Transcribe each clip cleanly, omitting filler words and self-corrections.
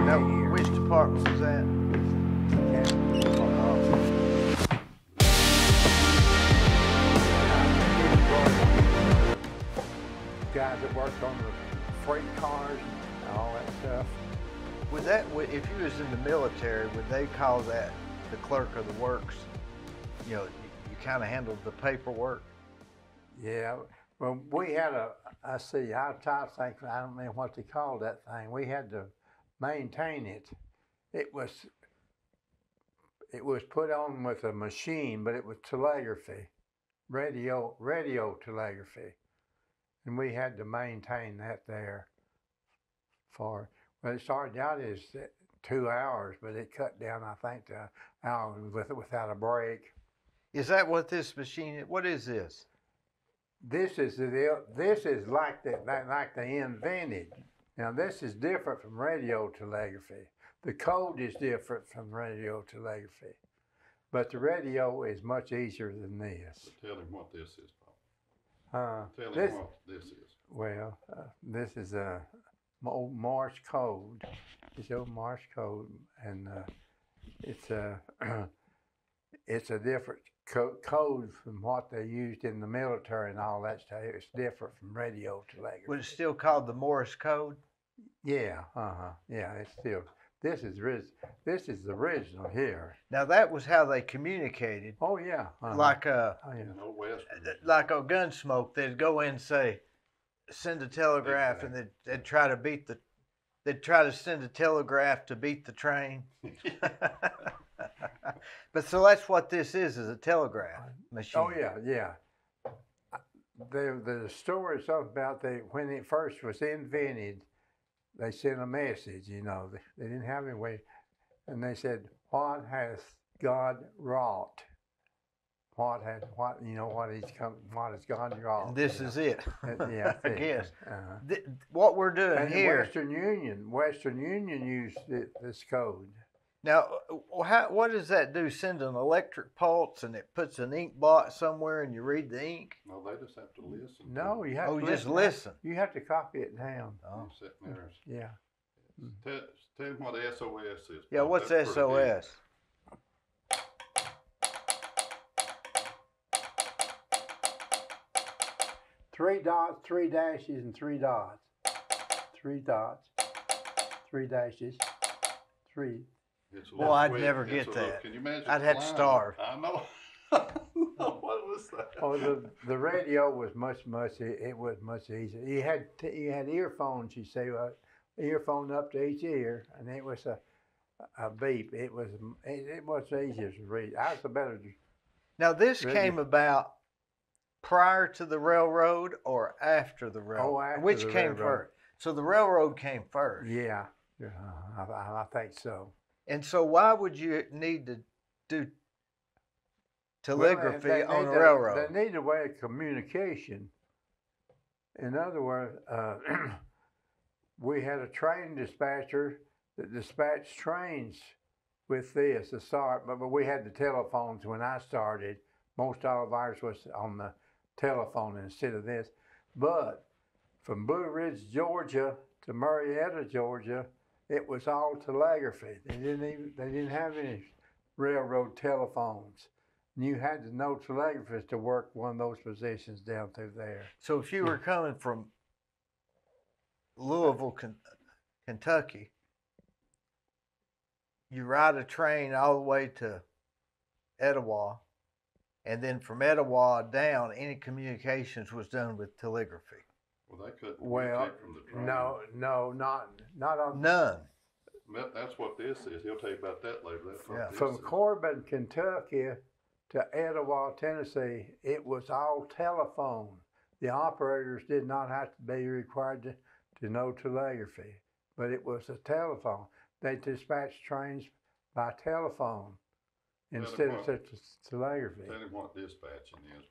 Now, which department was that? Guys that worked on the freight cars and all that stuff. Would that, if you was in the military, would they call that the clerk of the works? You know, you kind of handled the paperwork. Yeah, well, we had I try to think, I don't know what they called that thing. We had to maintain it. It was put on with a machine, but it was telegraphy, radio telegraphy. And we had to maintain that there well, it started out as 2 hours, but it cut down, I think, to an hour without a break. Is that what this machine is? What is this? This is like they invented. Now this is different from radio telegraphy. The code is different from radio telegraphy, but the radio is much easier than this. So tell him what this is, Paul. Tell him what this is. Well, this is a old Morse code. It's old Morse code, and it's a it's a different code from what they used in the military and all that stuff. It's different from radio telegraphy. Was it still called the Morse code? Yeah, yeah. It's still. This is the original here. Now that was how they communicated. Oh yeah. Like Like a Gunsmoke, they'd go in and say, send a telegraph, Exactly. and they'd try to they'd try to send a telegraph to beat the train. But so that's what this is a telegraph machine. Oh yeah. The story is something about when it first was invented, they sent a message. You know, they didn't have any way, and they said, "What has God wrought? What has God wrought?" And this is it. Yeah, I guess. Uh-huh. What we're doing And here. Western Union used this code. Now, what does that do? Send an electric pulse and it puts an ink blot somewhere and you read the ink? No, they just have to listen. No, you have to just listen. You have to copy it down. Oh. Sitting there. Yeah. Tell him what SOS is. Yeah, what's That's pretty good. SOS? Three dots, 3 dashes, and 3 dots. 3 dots, 3 dashes, 3. It's a Boy, little I'd quick. never It's get a little- that. Can you imagine? I'd have to flying? starve. I know. What was that? Oh, the radio was much easier. You had earphones. You say earphone up to each ear, and it was a beep. It was easier to read. I was a better. Now, this Radio. came about prior to the railroad or after the railroad? Oh, after Which the came railroad. first? So the railroad came first. Yeah, I think so. And so why would you need to do telegraphy Well, on a railroad? They need a way of communication. In other words, we had a train dispatcher that dispatched trains with this to start, but we had the telephones when I started. Most all of ours was on the telephone instead of this. But from Blue Ridge, Georgia to Marietta, Georgia, it was all telegraphy. They didn't have any railroad telephones. And you had to know telegraphists to work one of those positions down through there. So if you were coming from Louisville, Kentucky, you ride a train all the way to Etowah, and then from Etowah down, any communications was done with telegraphy. Well, they couldn't Well, communicate from the train. no, not on. None. That's what this is. He'll tell you about that later. That's what this From is. Corbin, Kentucky to Etowah, Tennessee, it was all telephone. The operators did not have to be required to know telegraphy, but it was a telephone. They dispatched trains by telephone instead of telegraphy. Tell him what dispatching is,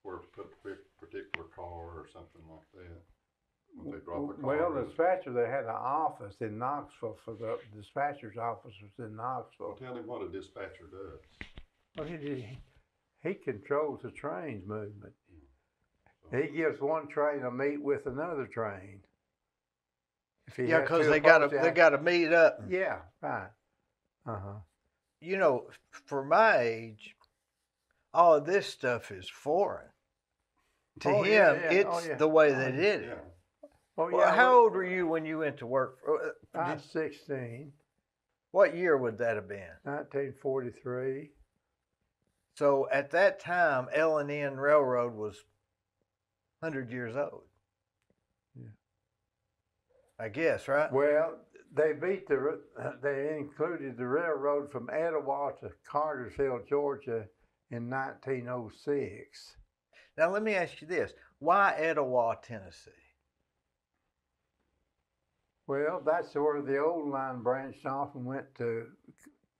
where to put a particular car or something like that. When they drop a car. Well, the dispatcher, they had an office in Knoxville. For the dispatcher's office was in Knoxville. Well, tell him what a dispatcher does. Well, he he controls the train's movement. He gives one train a meet with another train. Yeah, because they gotta meet up. Yeah, right. Uh-huh. You know, for my age, all of this stuff is foreign. To him, it's the way they did it. Oh, Well, how old were you when you went to work? I was 16. What year would that have been? 1943. So at that time, L&N Railroad was 100 years old. Yeah. I guess, right? Well, they included the railroad from Etowah to Cartersville, Georgia in 1906. Now let me ask you this: why Etowah, Tennessee? Well, that's where the old line branched off and went to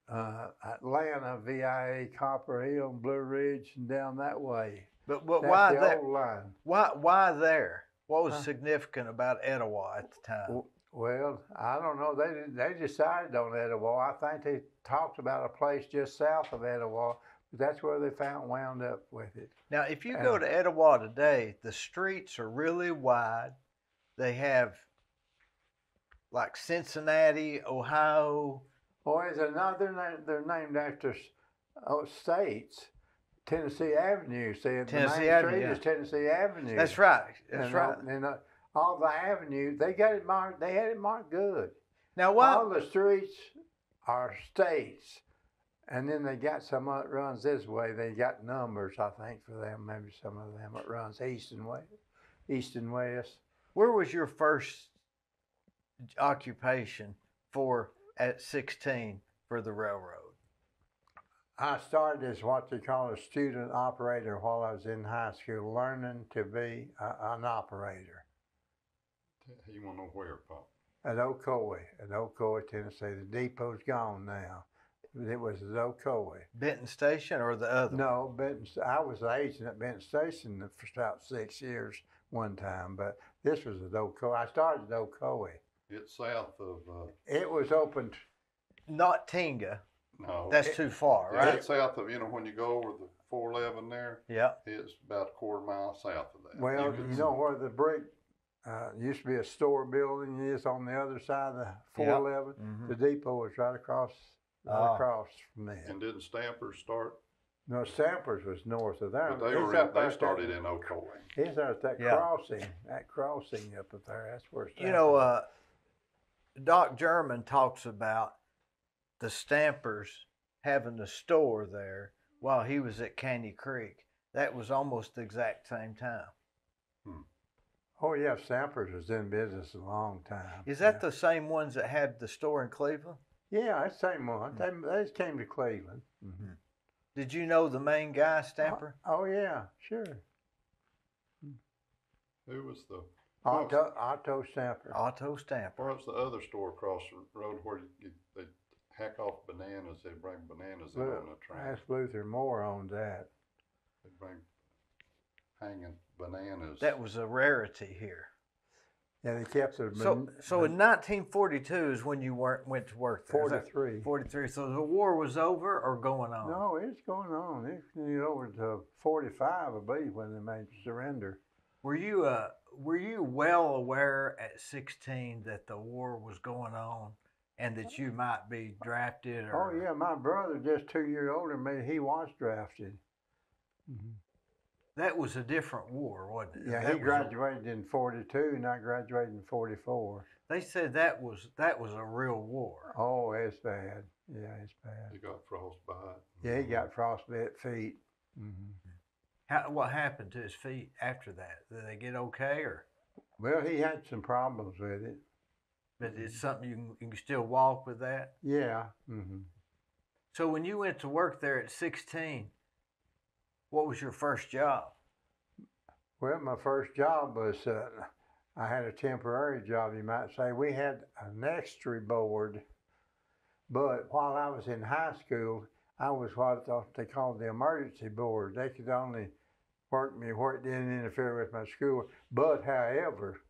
Atlanta, VIA, Copper Hill, Blue Ridge, and down that way. But why that? Old line. Why there? What was significant about Etowah at the time? Well, I don't know. They decided on Etowah. I think they talked about a place just south of Etowah, but that's where they wound up with it. Now, if you go to Etowah today, the streets are really wide. They have like Cincinnati, Ohio. Oh, there's another name. They're named after states. Tennessee Avenue. See, Tennessee the main Avenue, street is Tennessee Avenue. That's right. That's right. And all the avenues, they got it marked. They had it marked good. Now, why? All the streets are states, and then they got some that runs this way. They got numbers, I think, for them. Maybe some of them it runs east and west. Where was your first occupation at 16 for the railroad? I started as what they call a student operator while I was in high school, learning to be an operator. You want to know where, Pop? At Ocoee, Tennessee. The depot's gone now. It was at Ocoee. Benton Station or the other? No, Benton. I was the agent at Benton Station for about 6 years one time, but this was at Ocoee. I started at Ocoee. It's south of. It was opened. Not Tinga. No. That's too far, right? It's south of, when you go over the 411 there. Yeah. It's about a quarter mile south of that. Well, you know where the brick used to be a store building is on the other side of the 411? Yep. Mm-hmm. The depot was right across from there. And didn't Stampers start? No, Stampers was north of there. But they started in Ocoee. It's at that crossing up there. That's where Stampers. Doc German talks about the Stampers having the store there while he was at Caney Creek. That was almost the exact same time. Oh, yeah, Stampers was in business a long time. Is that the same ones that had the store in Cleveland? Yeah, that's the same one. They just came to Cleveland. Mm-hmm. Did you know the main guy, Stamper? Oh yeah, sure. Who was the... Otto Stamper. Otto Stamper. Where was the other store across the road where they hack off bananas? They bring bananas in on the train. Ask Luther Moore on that. They bring hanging bananas. That was a rarity here. Yeah, they kept the... So in 1942 is when you went to work there. 43. 43. So the war was over or going on? No, it's going on. It's over to 45, I believe, when they made surrender. Were you well aware at 16 that the war was going on and that you might be drafted? Or... Oh yeah, my brother, just 2 years older than me, he was drafted. Mm-hmm. That was a different war, wasn't it? Yeah, he graduated in 42, and I graduated in 44. They said that was a real war. Oh, it's bad. Yeah, it's bad. He got frostbite. Yeah, he got frostbite feet. Mm-hmm. What happened to his feet after that? Did they get okay, or? Well, he had some problems with it. But it's something you can still walk with that? Yeah. Mm-hmm. So when you went to work there at 16, what was your first job? Well, my first job was, I had a temporary job, you might say. We had an extra board, but while I was in high school, I was what they called the emergency board. They could only work me where it didn't interfere with my school. But, however,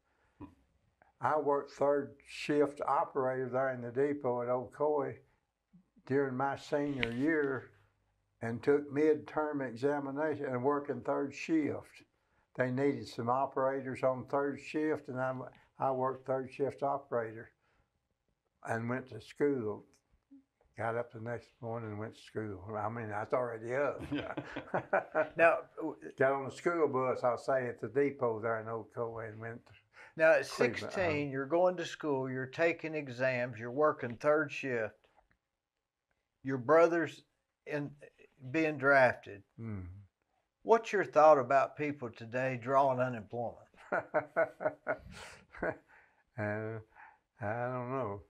I worked third shift operator there in the depot at Ocoee during my senior year and took midterm examination and working third shift. They needed some operators on third shift, and I worked third shift operator and went to school. Got up the next morning and went to school. I mean, I was already up. Now, Got on the school bus, I'll say, at the depot there in Old Coe and went. now at Cleveland, 16, you're going to school, you're taking exams, you're working third shift. Your brother's being drafted. Mm. What's your thought about people today drawing unemployment? I don't know.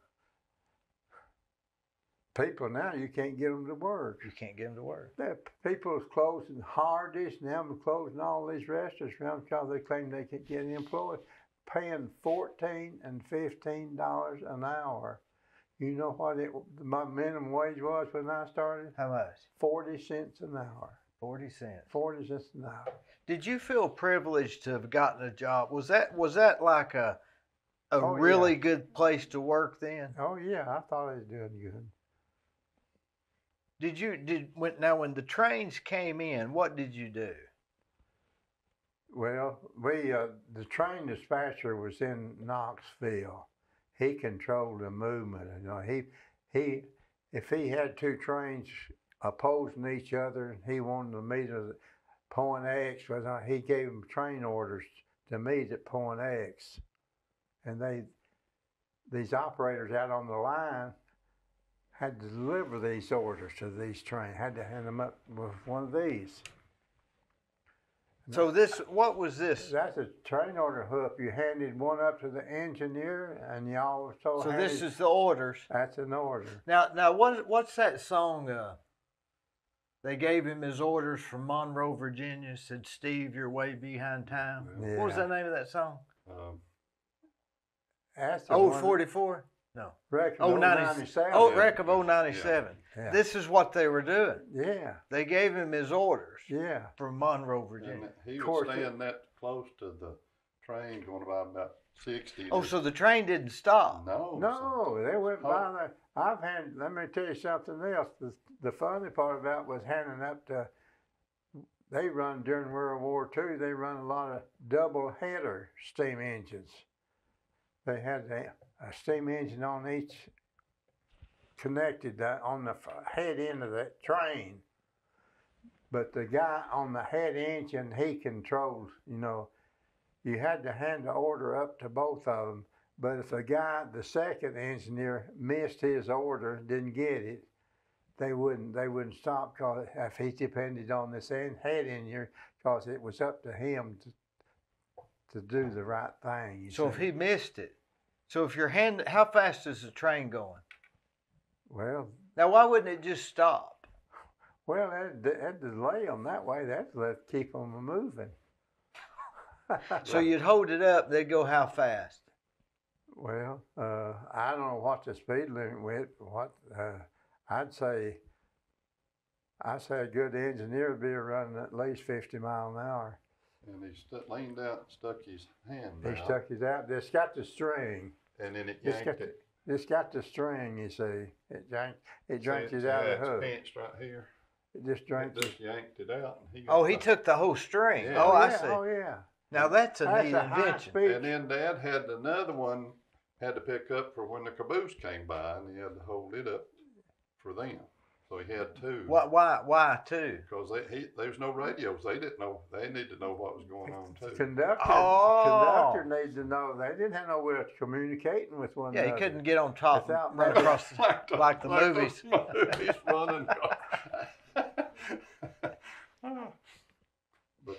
People now, you can't get them to work. You can't get them to work. People is closing Hardee's and them closing all these restaurants around because they claim they can get employed, paying $14 and $15 an hour. You know what my minimum wage was when I started? How much? 40 cents an hour. 40 cents. 40 cents an hour. Did you feel privileged to have gotten a job? Was that like a really good place to work then? Oh yeah, I thought I was doing good. When the trains came in, what did you do? Well, the train dispatcher was in Knoxville. He controlled the movement. You know, if he had two trains opposing each other, he wanted to meet at point X. He gave them train orders to meet at point X, and these operators out on the line had to deliver these orders to these trains. Had to hand them up with one of these. So what was this? That's a train order hook. You handed one up to the engineer, and you also. So this is the orders. That's an order. Now what's that song? They gave him his orders from Monroe, Virginia. Said, "Steve, you're way behind time." Yeah. What was the name of that song? That's the 044? No. Wreck of 97. Oh, Wreck of 097. Yeah. This is what they were doing. Yeah. They gave him his orders. Yeah. From Monroe, Virginia. And he was staying that close to the train going about 60. Oh, so the train didn't stop? No, they went by there. Let me tell you something else. The funny part about it was handing up to, they run during World War II, they run a lot of double header steam engines. They had a steam engine on each, connected on the head end of that train. But the guy on the head engine, he controls, you had to hand the order up to both of them. But if the second engineer missed his order, didn't get it, they wouldn't stop, because if he depended on this head engineer, because it was up to him to do the right thing. So if he missed it, how fast is the train going? Well, now why wouldn't it just stop? Well, that delay them that way, that's let keep them moving. So you'd hold it up, they'd go how fast? Well, I don't know what the speed limit was. I'd say a good engineer would be running at least 50 miles an hour. And he leaned out and stuck his hand out. He stuck his out. It's got the string. And then it yanked it. It's got the string, you see. It drank it out of the hook. It's pinched right here. It just drank it. Just yanked it out. And he took the whole string. Yeah. I see. Oh, yeah. Now that's a neat invention. And then Dad had another one, had to pick up for when the caboose came by, and he had to hold it up for them. So he had two. Why two? Because there was no radios. They didn't know. They needed to know what was going on too. Conductor needed to know. They didn't have no way of communicating with one another. Yeah, he couldn't get on top and run across like the movies. Movies running.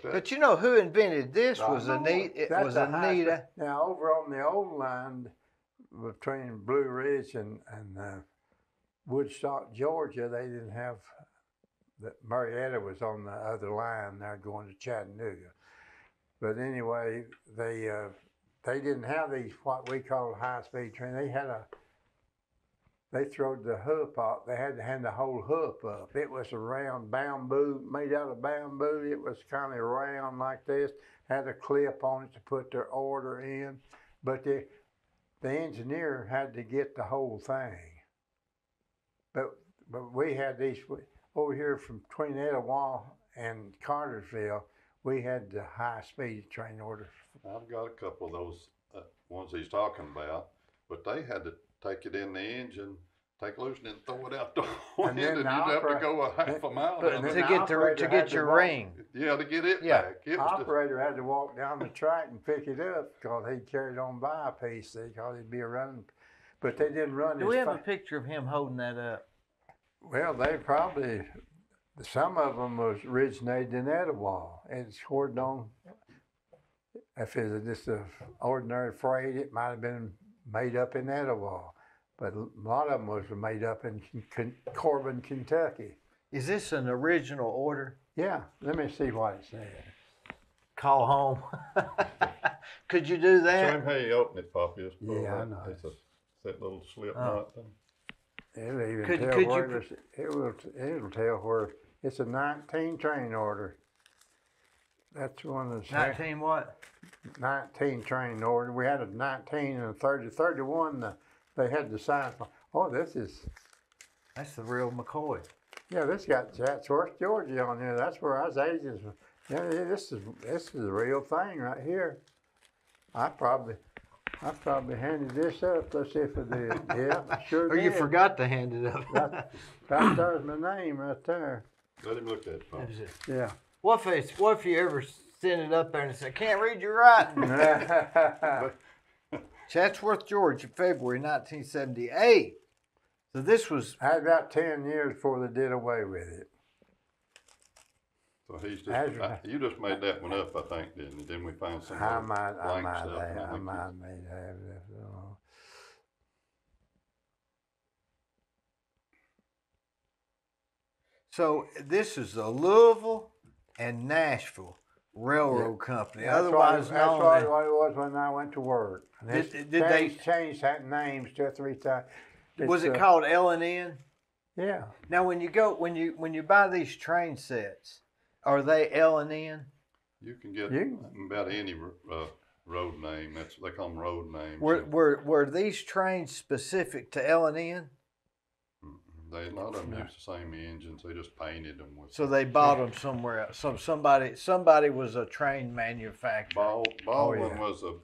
But who invented this was Anita. Now over on the old line between Blue Ridge and Woodstock, Georgia, they didn't have, Marietta was on the other line there going to Chattanooga. But anyway, they didn't have these, what we call high-speed trains. They throwed the hoop up. They had to hand the whole hoop up. It was a round bamboo, made out of bamboo. It was kind of round like this, had a clip on it to put their order in. But the engineer had to get the whole thing. But we had these, over here from between Etowah and Cartersville, we had the high-speed train order. I've got a couple of those ones he's talking about, but they had to take it in the engine, take it loose, and then throw it out the wind, and you'd have to go a half a mile But down to there. get your ring. Yeah, to get it Yeah. back. The operator had to walk down the track and pick it up because he'd carried on by a piece because he'd be running. But they didn't run. Do we have a picture of him holding that up? Well, they probably, some of them was originated in Etowah. It's scored on. If it's just an ordinary freight, it might have been made up in Etowah. But a lot of them was made up in Corbin, Kentucky. Is this an original order? Yeah, let me see what it says. Call home. Could you do Show that? him how you open it, Poppy. Yeah, I know. It's that little slip knot thing. It'll even Could tell you where it'll tell where it's a 19 train order. That's one of the 19 what? 19 train order. We had a 19 and a 30. 31, they had the sign. Oh, this is, That's the real McCoy. yeah, this got Chatsworth, Georgia on there. That's where I was agents. Yeah, this is the real thing right here. I probably handed this up. Let's see if I did. Yeah, I sure Or did. you forgot to hand it up. Right there's my name right there. Let him look at it, Poppy. Yeah. What if you ever send it up there and say, can't read your writing? Chatsworth, Georgia, February 1978. So this was. I had about 10 years before they did away with it. So he's just, you just made that one up, I think, didn't you? Didn't we find some I might blank have. stuff? I might have made that. So this is the Louisville and Nashville Railroad Company, otherwise known That's as. what it was when I went to work. And Did they they? changed that names 2 or 3 times? Was it called L&N? Yeah. Now, when you buy these train sets, are they L&N? You can get about any road name. They call them road names. Were these trains specific to L&N? A lot of them use the same engines. They just painted them with. So they bought them somewhere else. Somebody was a train manufacturer. Baldwin was an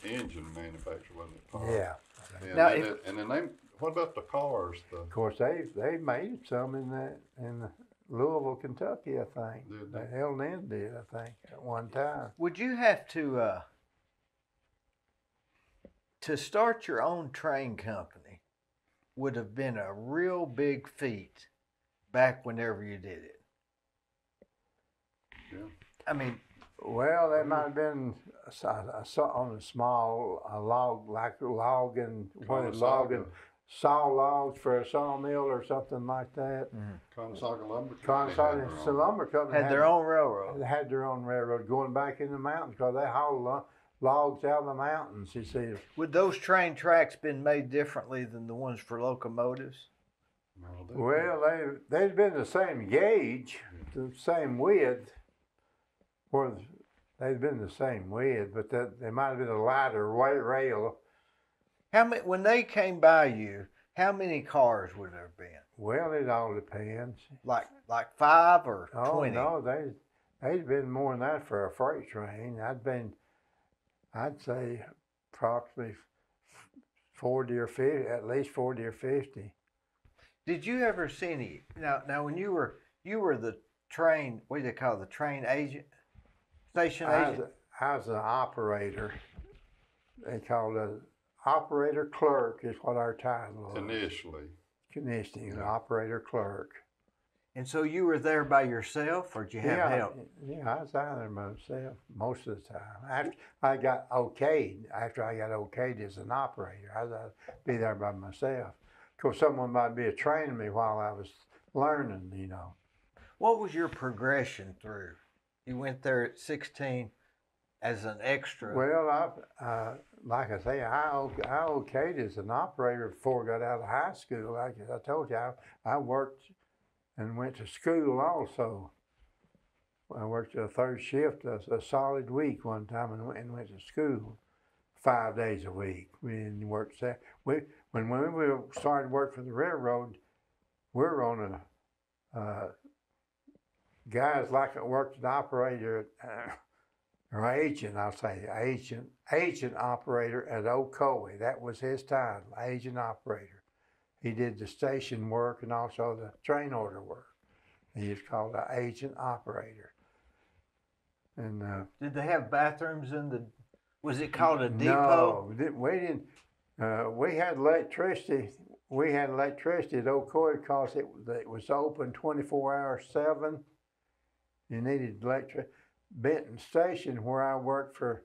engine manufacturer, wasn't it, Paul? Yeah. And, Now, and then they. What about the cars? Of course, they made some in Louisville, Kentucky, I think. Did they? L&N did, I think, at one time. Would you have to start your own train company? Would have been a real big feat back whenever you did it. Yeah. I mean, well, they might have been on a small log, like logging, saw logs for a sawmill or something like that. Consolidated Lumber Consolidated Lumber Company had their own railroad. They had their own railroad going back in the mountains because they hauled logs out of the mountains, you see. Would those train tracks been made differently than the ones for locomotives? Well, they'd been the same gauge, the same width, or they'd been the same width, but they might have been a lighter rail. How many, when they came by you, how many cars would there have been? Well, it all depends. Like 5 or 20? Oh, no, they'd been more than that for a freight train. I'd say approximately 40 or 50, at least 40 or 50. Did you ever see any? Now, when you were the train, what do they call it, the train agent, station agent? I was an operator. They called it operator clerk is what our title was. Initially, an operator clerk. And so you were there by yourself, or did you have help? Yeah, I was out there myself most of the time. After I got okayed as an operator, I was out to be there by myself. Of course, someone might be training me while I was learning, you know. What was your progression through? You went there at 16 as an extra. Well, like I say, I okayed as an operator before I got out of high school. Like I told you, I worked and went to school also. I worked a third shift, a solid week one time, and went to school 5 days a week. We didn't work when we started work for the railroad, we were on guys like it worked an operator, or agent, I'll say, agent operator at Ocoee. That was his title, agent operator. He did the station work and also the train order work. He was called an agent operator. And did they have bathrooms in the? Was it called a depot? No, we didn't. We had electricity. We had electricity at Ocoee because it was open 24 hours 7. You needed electric. Benton Station, where I worked for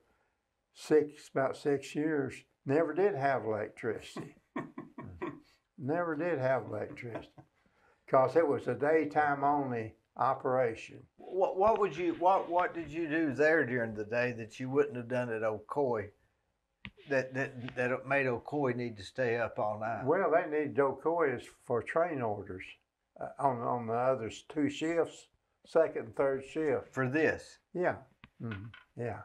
about 6 years, never did have electricity. Never did have electricity because it was a daytime only operation. What did you do there during the day that you wouldn't have done at Ocoee? That made Ocoee need to stay up all night? Well, they needed Ocoee for train orders on the other 2 shifts, second and third shift. For this? Yeah, yeah.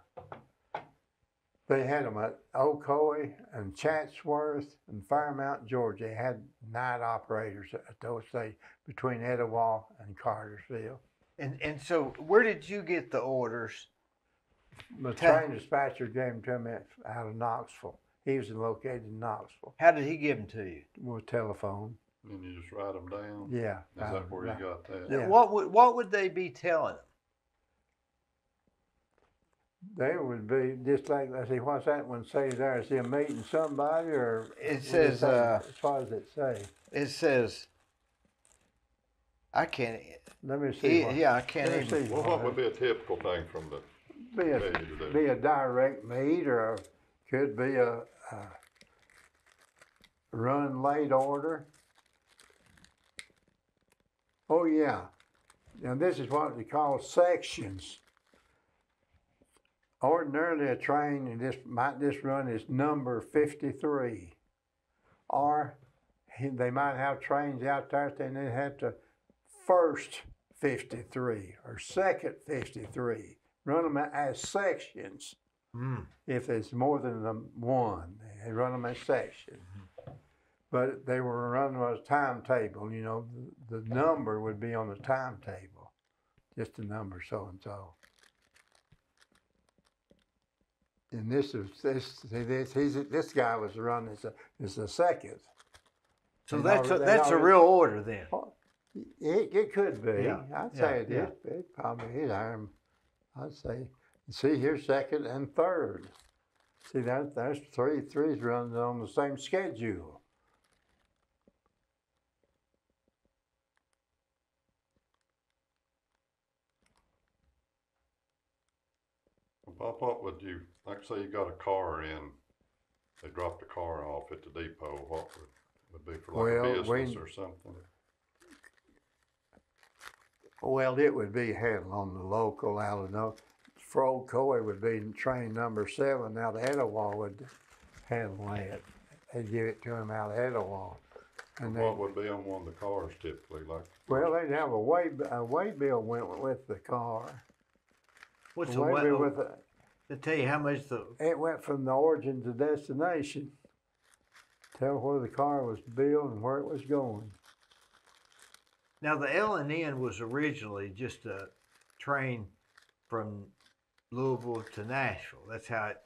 They had them at Ocoee and Chatsworth and Fairmount, Georgia. They had night operators at those stations between Etowah and Cartersville. And so where did you get the orders? The train dispatcher gave them to me out of Knoxville. He was located in Knoxville. How did he give them to you? With telephone. And you just write them down? Yeah. Is that where you got that? Yeah. What would they be telling them? They would be just like, let's see, what's that one say there? Is he meeting somebody or? It says, what does it say? It says, I can't. Let me see. I can't even. Well, what would be a typical thing from the be a direct meet, or could be a run late order. Oh yeah. Now this is what they call sections. Ordinarily, a train and this run is number 53, or they might have trains out there and they have to first 53 or second 53. Run them as sections. If there's more than one, they run them as sections. But they were running on a timetable. You know, the number would be on the timetable, just the number so and so. And this guy was running as a second. So that's a real order then. It could be. Yeah. I'd say it probably is. I'd say. See, here's second and third. See, there's three's running on the same schedule. What would you, like say you got a car in, they dropped the car off at the depot, what would be for like a business or something? Well, it would be handled on the local out of for Ocoee would be train number 7. Now the Etowah would handle that. They'd give it to them out of Etowah. And what would be on one of the cars typically? Like? Well, they'd have a way bill went with the car. What's a way bill with it? To tell you how much it went from the origin to destination. Tell where the car was built and where it was going. Now the L&N was originally just a train from Louisville to Nashville. That's how it,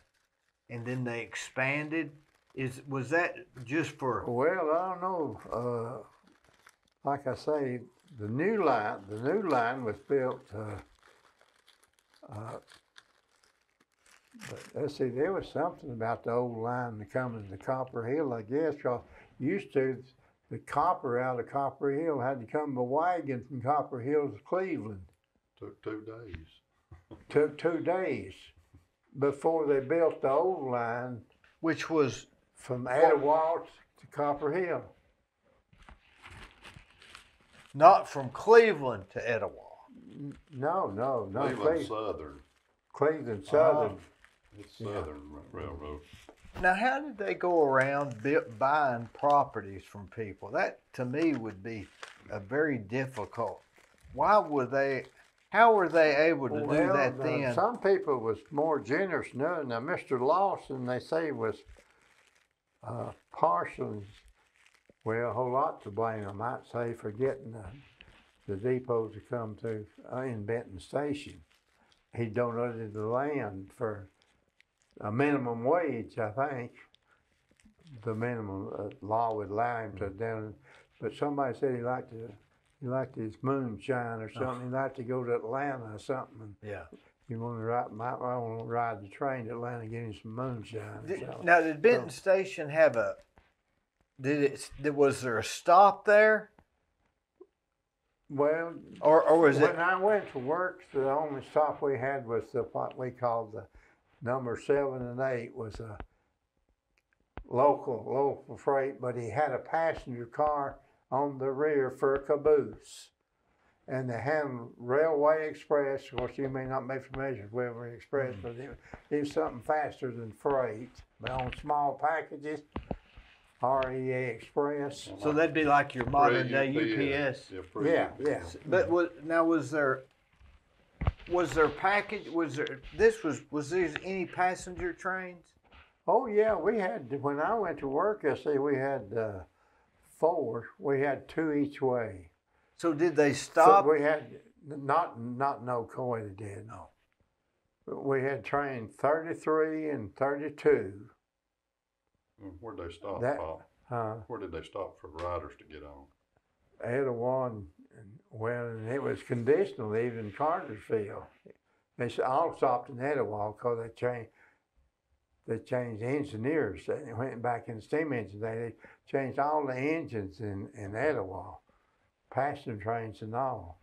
and then they expanded. Was that just for? Well, I don't know. Like I say, the new line was built. But let's see, there was something about the old line coming to Copper Hill, I guess, because used to the copper out of Copper Hill had to come by wagon from Copper Hill to Cleveland. Took 2 days. Took 2 days before they built the old line, which was from Etowah to Copper Hill. Not from Cleveland to Etowah. No. Cleveland Southern. Cleveland Southern. It's Southern Railroad. Now, how did they go around buying properties from people? That, to me, would be a very difficult. How were they able to do that then? Some people was more generous than others. Now, Mr. Lawson, they say, was partially, well, a whole lot to blame, I might say, for getting the depot to come to in Benton Station. He donated the land for a minimum wage, I think. The minimum law would allow him to down, but somebody said he liked his moonshine or something. He liked to go to Atlanta or something. And Yeah. you want to ride the train to Atlanta and get him some moonshine. Now, did Benton Station have was there a stop there? Well, or was when I went to work, the only stop we had was what we called the number 7 and 8 was a local freight, but he had a passenger car on the rear for a caboose. And the Railway Express, of course, you may not be familiar with Railway Express, but it was something faster than freight. But on small packages, REA Express. So that'd be like your modern day UPS. Yeah. But was there package? Was there any passenger trains? Oh yeah, we had. When I went to work, we had 4. We had 2 each way. So did they stop? So we had not no Coy they did. No. We had train 33 and 32. Where'd they stop, Paul? Where did they stop for riders to get on? Etowah, and it was conditional even in Cartersville. They all stopped in Etowah because they changed engineers. They went back in steam engines. They changed all the engines in Etowah, passenger trains and all.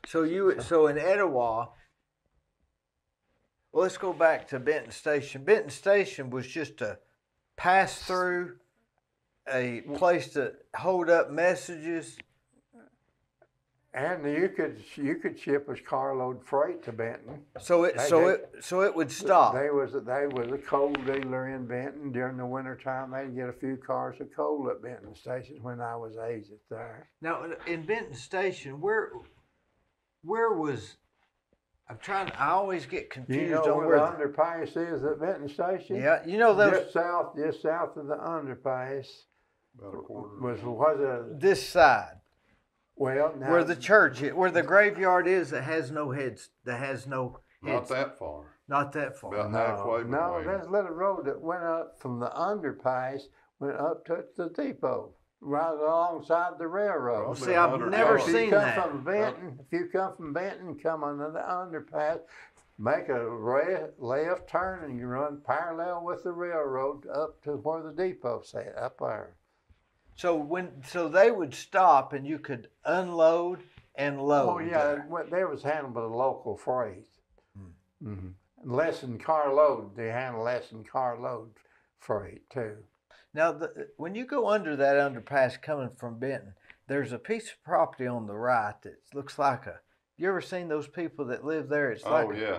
So in Etowah. Well, let's go back to Benton Station. Benton Station was just a pass through, a place to hold up messages. And you could ship a carload freight to Benton. So it would stop. They was a coal dealer in Benton during the winter time. They'd get a few cars of coal at Benton Station when I was aged there. Now in Benton Station, where was? I always get confused. You know where the underpass is at Benton Station? Yeah, you know those just south of the underpass. About a quarter. Was this side. Well, now, where the church is, where the graveyard is, that has no heads. Not that far. Not that far. About halfway. No, there's a little road that went up from the underpass, went up to the depot, right alongside the railroad. Well, see, I've never seen that. If you come from Benton, come under the underpass, make a left turn, and you run parallel with the railroad up to where the depot's at, up there. So they would stop, and you could unload and load. Oh yeah, they was handled by the local freight. Less than carload, they handle less than carload freight too. Now, when you go under that underpass coming from Benton, there's a piece of property on the right that looks like a. You ever seen those people that live there? It's like the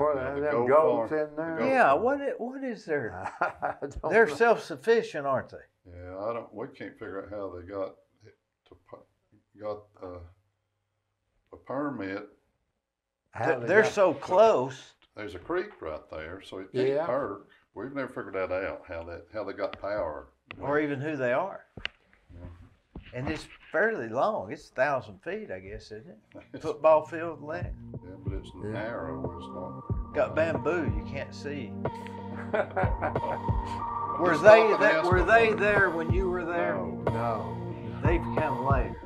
goats in there. Yeah, what is there? They're self-sufficient, aren't they? Yeah, we can't figure out how they got a permit. They're so close. There's a creek right there, so it can't hurt. We've never figured that out, how they got power. Or even who they are. Yeah. And it's fairly long. It's 1,000 feet, I guess, isn't it? Football field length. Yeah, but it's narrow. It's not. Got bamboo. You can't see. Were they there when you were there? No. They've come later.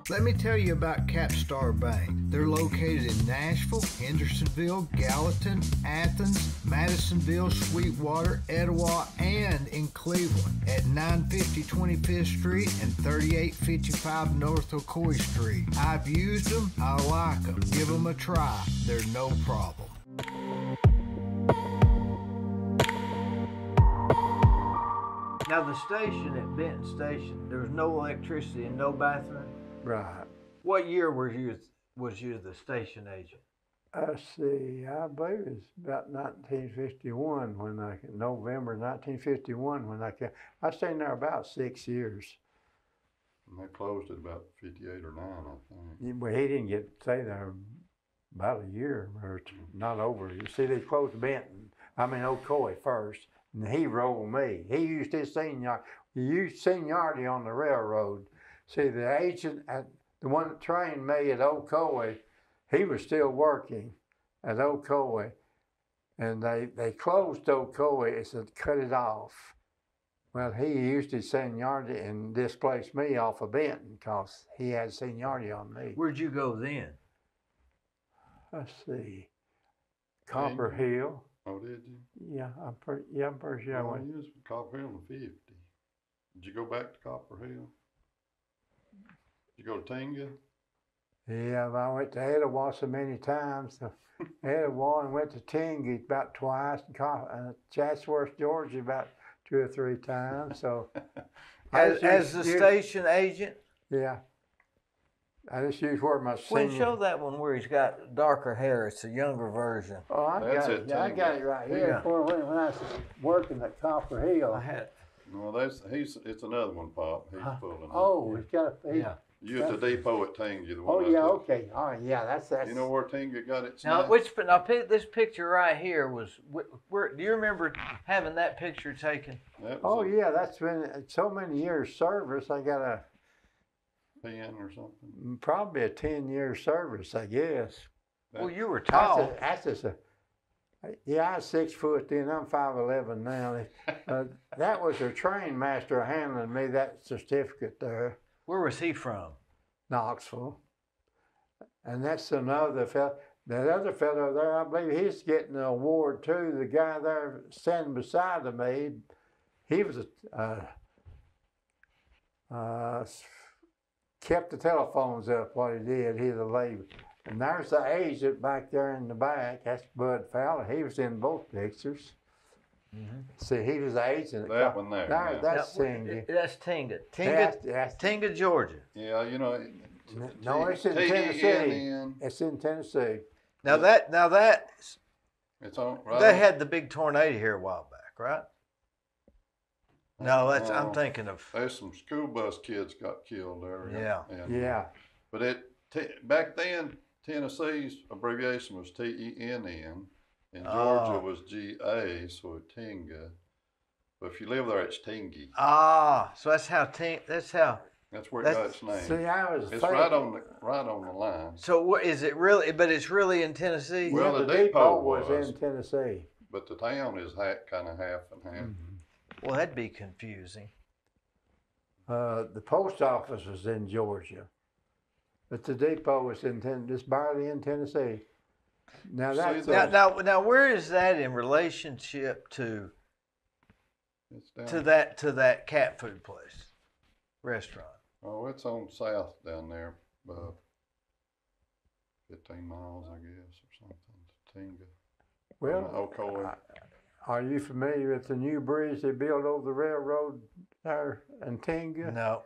Let me tell you about Capstar Bank. They're located in Nashville, Hendersonville, Gallatin, Athens, Madisonville, Sweetwater, Etowah, and in Cleveland at 950 25th Street and 3855 North Ocoee Street. I've used them. I like them. Give them a try. They're no problem. Now the station at Benton Station, there was no electricity and no bathroom. Right. What year was you the station agent? Let's see, I believe it was about 1951 November 1951 when I came. I stayed there about 6 years. And they closed at about 58 or 9, I think. Well, he didn't stay there about a year or not over. You see, they closed Benton. Ocoee first, and he rolled me. He used his seniority on the railroad. See, the agent, the one that trained me at Ocoee, he was still working at Ocoee. And they closed Ocoee, so cut it off. Well, he used his seniority and displaced me off of Benton because he had seniority on me. Where'd you go then? Let's see. Copper Hill. Oh, did you? Yeah, I'm pretty sure I went. You was in Copper Hill in the 50s. Did you go back to Copper Hill? Did you go to Tinga? Yeah, I went to Etowah so many times. Etowah and went to Tinga about twice, and Chatsworth, Georgia about 2 or 3 times. So, As the station agent? Yeah. I just used where my senior. Well, show that one where he's got darker hair. It's a younger version. Oh, I got it. Yeah, I got it right here. Yeah. When I was working at Copper Hill. I had. No, it's another one, Pop. He's pulling. Oh, he's got a. Yeah. You at the depot at Tinga, the one. Oh yeah, okay. All right, yeah, that's. You know where Tinga got its Now, name? this picture right here was. Where do you remember having that picture taken? Oh yeah, that's been so many years service. I got a. 10 or something. Probably a 10-year service, I guess. Well, you were tall. That's just a. Yeah, I was 6 foot then. I'm 5'11" now. That was a train master handling me that certificate there. Where was he from? Knoxville. And that's another fellow. That other fellow there, I believe he's getting an award too. The guy there standing beside of me, he was kept the telephones up, what he did. He's a lady. And there's the agent back there in the back. That's Bud Fowler. He was in both pictures. Mm-hmm. See, he was the agent. That one there. That's Tinga. That's Tinga. Tinga, Georgia. Yeah, you know. No, it's in Tennessee. It's in Tennessee. Now that. It's on. Right they on. had the big tornado here a while back, right? No, that's I'm thinking of. There's some school bus kids got killed there. Yeah. Yeah. But back then, Tennessee's abbreviation was TENN, and Georgia was GA, so Tinga. But if you live there, it's Tingy. So that's how That's where it got its name. See, it's right on the line. So what is it really? But it's really in Tennessee. Well, the depot depot was in Tennessee. But the town is kind of half and half. Mm-hmm. Well, that'd be confusing. The post office was in Georgia, but the depot was just barely in Tennessee. Now that's now where is that in relationship to that cat food place restaurant? Oh, it's on south down there, 15 miles, I guess, or something. Tinga. Well, Ocoee. Are you familiar with the new bridge they built over the railroad there in Tinga? No,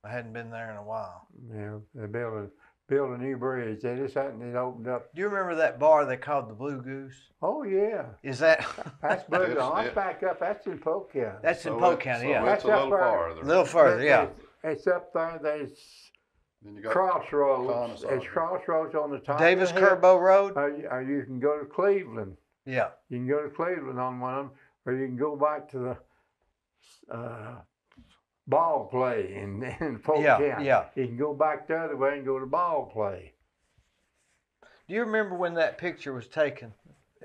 I hadn't been there in a while. Yeah, they built a new bridge. They just hadn't opened up. Do you remember that bar they called the Blue Goose? Oh yeah. Is that? That's Blue Goose. I'll back up. That's in Polk County. That's in Polk County. Yeah. That's a little farther. A little further. Yeah. It's up there. There's crossroads. It's crossroads on the top. Davis Kerbo Road. Or you can go to Cleveland. Yeah. You can go to Cleveland on one of them, or you can go back to the ball play in Polk County. Yeah. You can go back the other way and go to ball play. Do you remember when that picture was taken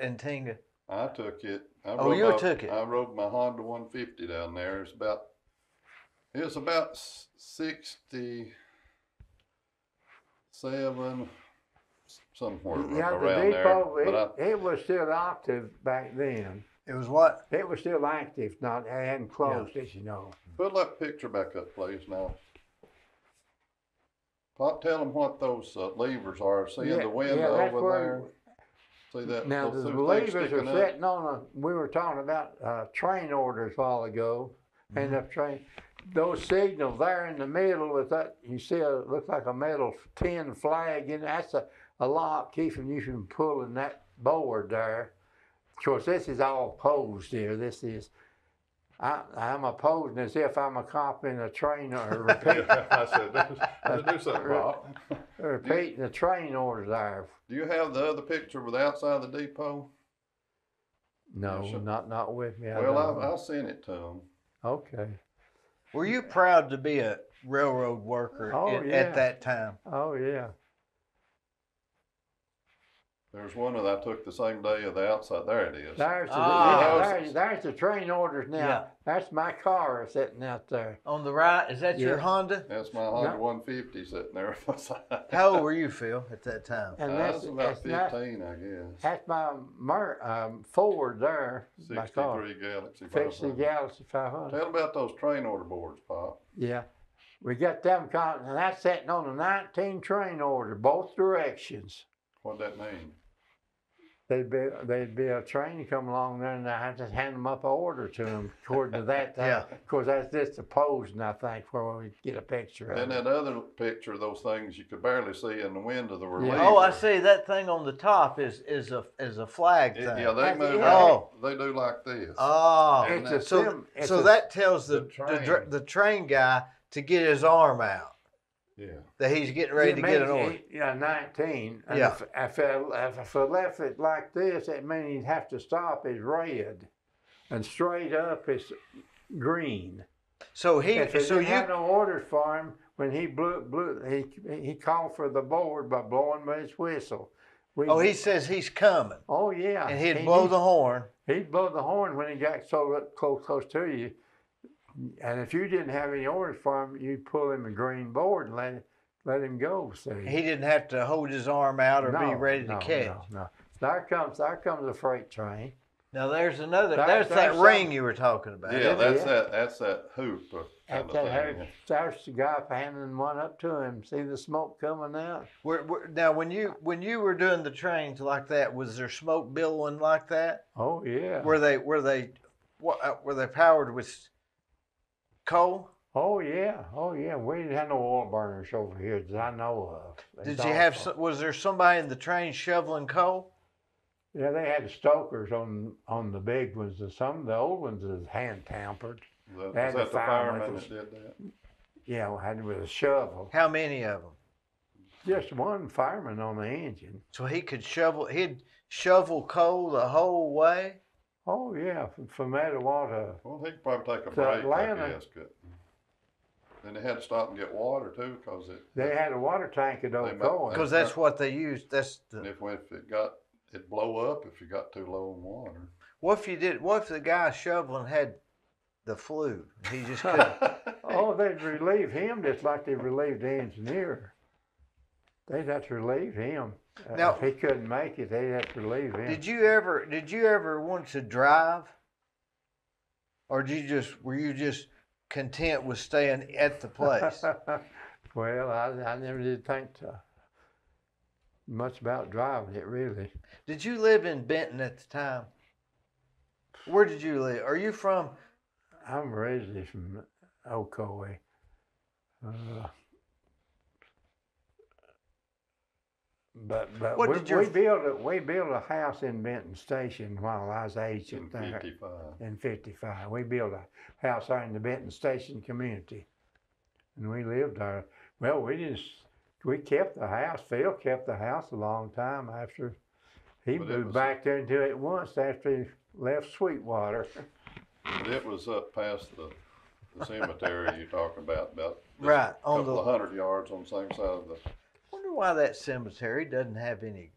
in Tinga? I took it. You took it. I rode my Honda 150 down there. It was about 67, somewhere around depot, there. It was still active back then. It was what? It was still active. It hadn't closed, as you know. Put that picture back up, please, now. Pop, tell them what those levers are. See in the window over there? See that? Now, the levers are sitting on we were talking about train orders a while ago. And the train, those signals there in the middle with that, you see it looks like a metal tin flag, and that's a lock keeping you from pulling that board there. Of course, this is all posed here. This is, I'm posing as if I'm a cop in a train or repeating. I said, do something, Bob. Repeating the train orders there. Do you have the other picture with the outside of the depot? No, You should- not with me. I Well, don't. I'll send it to them. Okay. Were you proud to be a railroad worker Oh, at yeah. that time? Oh yeah. There's one that I took the same day of the outside. There it is. There's the train orders now. Yeah. That's my car sitting out there. On the right, is that your Yeah. Honda? That's my Honda 150 sitting there. How old were you, Phil, at that time? And I was about 15, I guess. That's my Ford there. My car. 63 Galaxy 60 500. Galaxy 500. Tell about those train order boards, Pop. Yeah. We got them caught, and that's sitting on a 19 train order, both directions. What'd that mean? They'd be a train come along there, and I just hand them up an order to them according to that. Yeah. Of course, that's just a posing, I think, where we get a picture of And it. that other picture, those things you could barely see in the window that were Yeah. leaving. Oh, I see. That thing on the top is a flag thing. Yeah, they move. Oh. They do like this. Oh, And It's a so sim- it's so a- that tells the the train. train guy to get his arm out, Yeah. that he's getting ready to get an order. Yeah, 19. And Yeah. if I left it like this, it means he'd have to stop is red, and straight up is green. So If he so didn't have you no orders for him, when he he called for the board by blowing with his whistle. he says he's coming, Oh yeah. and he'd blow the horn. He'd blow the horn when he got so close to you. And if you didn't have any orders for him, you'd pull him a green board and let him go. See. He didn't have to hold his arm out or be ready to catch. No. There comes a freight train. Now there's another. There's That some- ring you were talking about. Yeah, isn't it? that's that hoop kind of thing. There's the guy handing one up to him. See the smoke coming out? Now, when you were doing the trains like that, was there smoke billowing like that? Oh yeah. Were they powered with coal? Oh yeah. We didn't have no oil burners over here that I know of. Did you have? Was there somebody in the train shoveling coal? Yeah, they had stokers on the big ones, and some of the old ones is hand tampered. Was They had that the the fireman firemen. that did that? Yeah, we had it with a shovel. How many of them? Just one fireman on the engine. So he could shovel. He'd shovel coal the whole way. Oh yeah, from Etowah Well, he could probably take a To break, Atlanta. I guess. Then they had to stop and get water too, because they had a water tank at They Old might- Cohen. Because that's what they used. That's and the. if it'd blow up if you got too low in water. What if you did? What if the guy shoveling had the flu? He just couldn't. Oh, they'd relieve him just like they relieved the engineer. They'd have to relieve him. Now- If he couldn't make it, they'd have to relieve him. Did you ever want to drive, or were you just content with staying at the place? Well, I never did think much about driving it, really. Did you live in Benton at the time? Where did you live? Are you from? I'm originally from Ocoee. But What we, did your- we built a house in Benton Station while I was agent In there 55. in 55. We built a house there in the Benton Station community, and we lived there. Well, we kept the house. Phil kept the house a long time after he But it moved was- back there into it once after he left Sweetwater. But it was up past the cemetery you're talking about just Right, a on couple the- of 100 yards on the same side of the. Wonder why that cemetery doesn't have any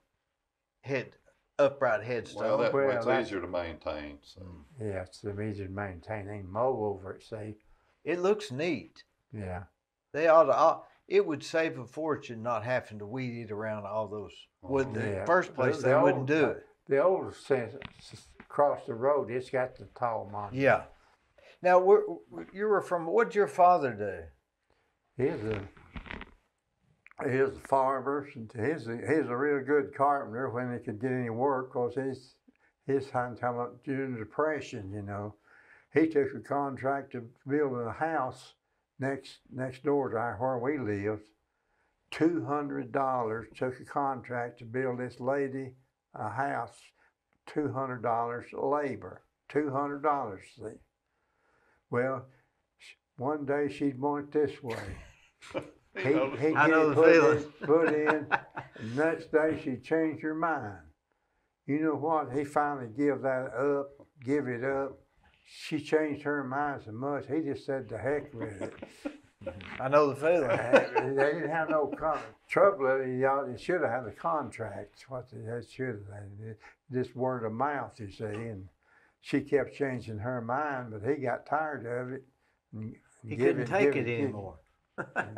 upright headstone. Well, Well, it's that's- easier to maintain. So. Yeah, it's easy to maintain. They mow over it, see? It looks neat. Yeah. They ought to. It would save a fortune not having to weed it around all those. Would in Yeah. the first place The they wouldn't old- do it. The old across the road, it's got the tall monument. Yeah. Now, you were from. What'd your father do? He's a farmer. He's a real good carpenter when he could get any work, because his time come up during the Depression, you know. He took a contract to build a house next door to where we lived. $200 took a contract to build this lady a house. $200 labor. $200, see. Well, one day she'd want it this way. He I know get the it put in. The next day she changed her mind. You know what? He finally give it up. She changed her mind so much. He just said to heck with it. I know the feeling. They didn't have no trouble. They should have had a contract. What they should have had. Just word of mouth, you see. And she kept changing her mind, but he got tired of it. He couldn't take it anymore.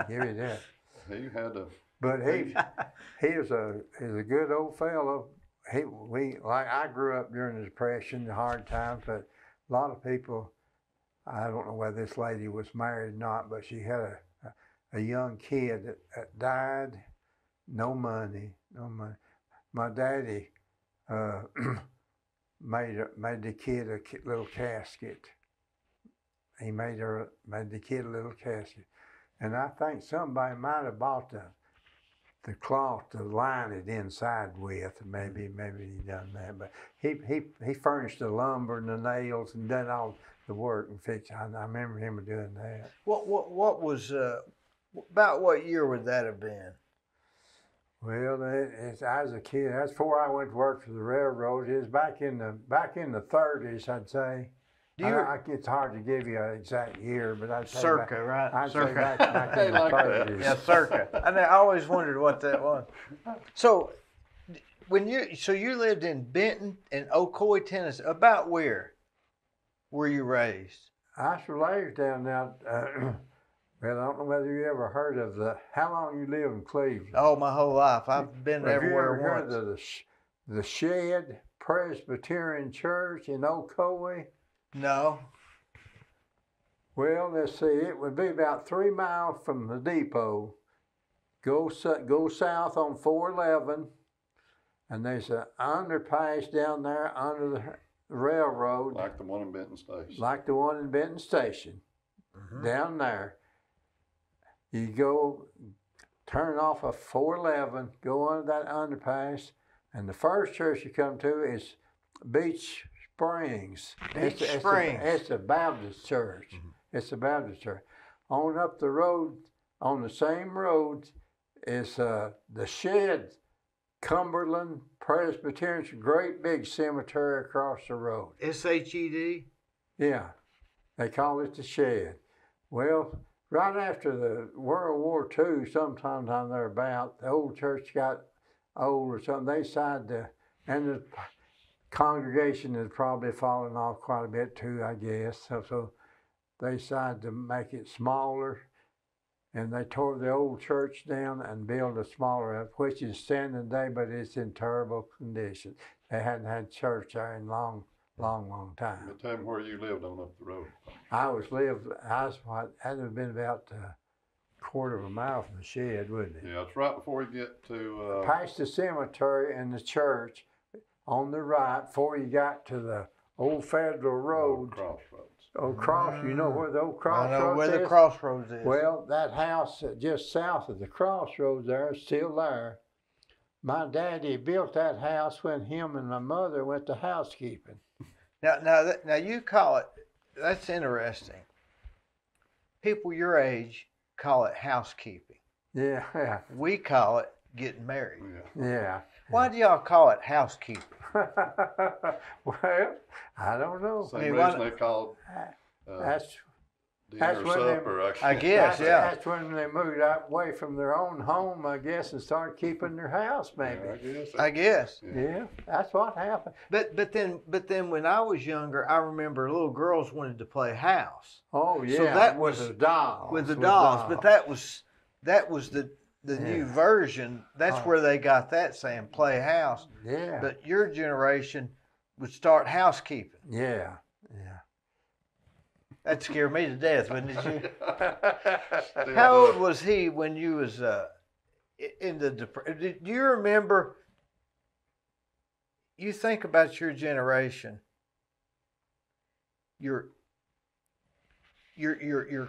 Give it that. He had to. But he's a good old fellow. I grew up during the Depression, the hard times, but a lot of people, I don't know whether this lady was married or not, but she had a young kid that died, no money. My daddy made the kid a little casket. He made the kid a little casket, and I think somebody might have bought the cloth to line it inside with. Maybe he done that, but he furnished the lumber and the nails and done all the work and fixed. I remember him doing that. What was about what year would that have been? Well, I was a kid. That's before I went to work for the railroad. It was back in the 30s, I'd say. It's hard to give you an exact year, but I'd say circa, right? I'd Circa. say back in the 30s. Yeah, circa. I always wondered what that was. So, you lived in Benton and Ocoee, Tennessee. About where were you raised? I was raised down there. Well, I don't know whether you ever heard of how long you live in Cleveland. Oh, my whole life. I've been everywhere once. Have you ever heard of the Shed Presbyterian Church in Ocoee? No. Well, let's see. It would be about 3 miles from the depot. Go south on 411, and there's an underpass down there under the railroad. Like the one in Benton Station. Like the one in Benton Station. Mm-hmm. Down there. You go, turn off of 411, go under that underpass, and the first church you come to is Beach Springs. It's a Baptist church. Mm-hmm. It's a Baptist church. On up the road, on the same road, is the Shed Cumberland Presbyterian, great big cemetery across the road. SHED? Yeah, they call it the Shed. Well, right after the World War II, sometime thereabout, the old church got old or something. They decided and the congregation had probably fallen off quite a bit too, I guess. So they decided to make it smaller, and they tore the old church down and built a smaller, which is standing today, but it's in terrible condition. They hadn't had church there in long time. But tell me where you lived on up the road. That would have been about a quarter of a mile from the Shed, wouldn't it? Yeah, it's right before you get to... Past the cemetery and the church on the right, before you got to the old Federal Road. Crossroads. You know where the old crossroads is? I know where the crossroads is. Well, that house just south of the crossroads there is still there. My daddy built that house when him and my mother went to housekeeping. Now you call it, that's interesting. People your age call it housekeeping. Yeah. We call it getting married. Yeah. Why do y'all call it housekeeping? Well, I don't know. Same reason they call it dinner or supper. I guess, yeah. That's when they moved away from their own home, I guess, and started keeping their house, maybe. Yeah, I guess. Yeah, that's what happened. But then when I was younger, I remember little girls wanted to play house. Oh yeah, so that was with the dolls. With the dolls, but that was the new version. That's where they got that saying play house. Yeah. But your generation would start housekeeping. Yeah. That scared me to death, wouldn't it? You? How old was he when you was in the depression? Do you remember? You think about your generation. You're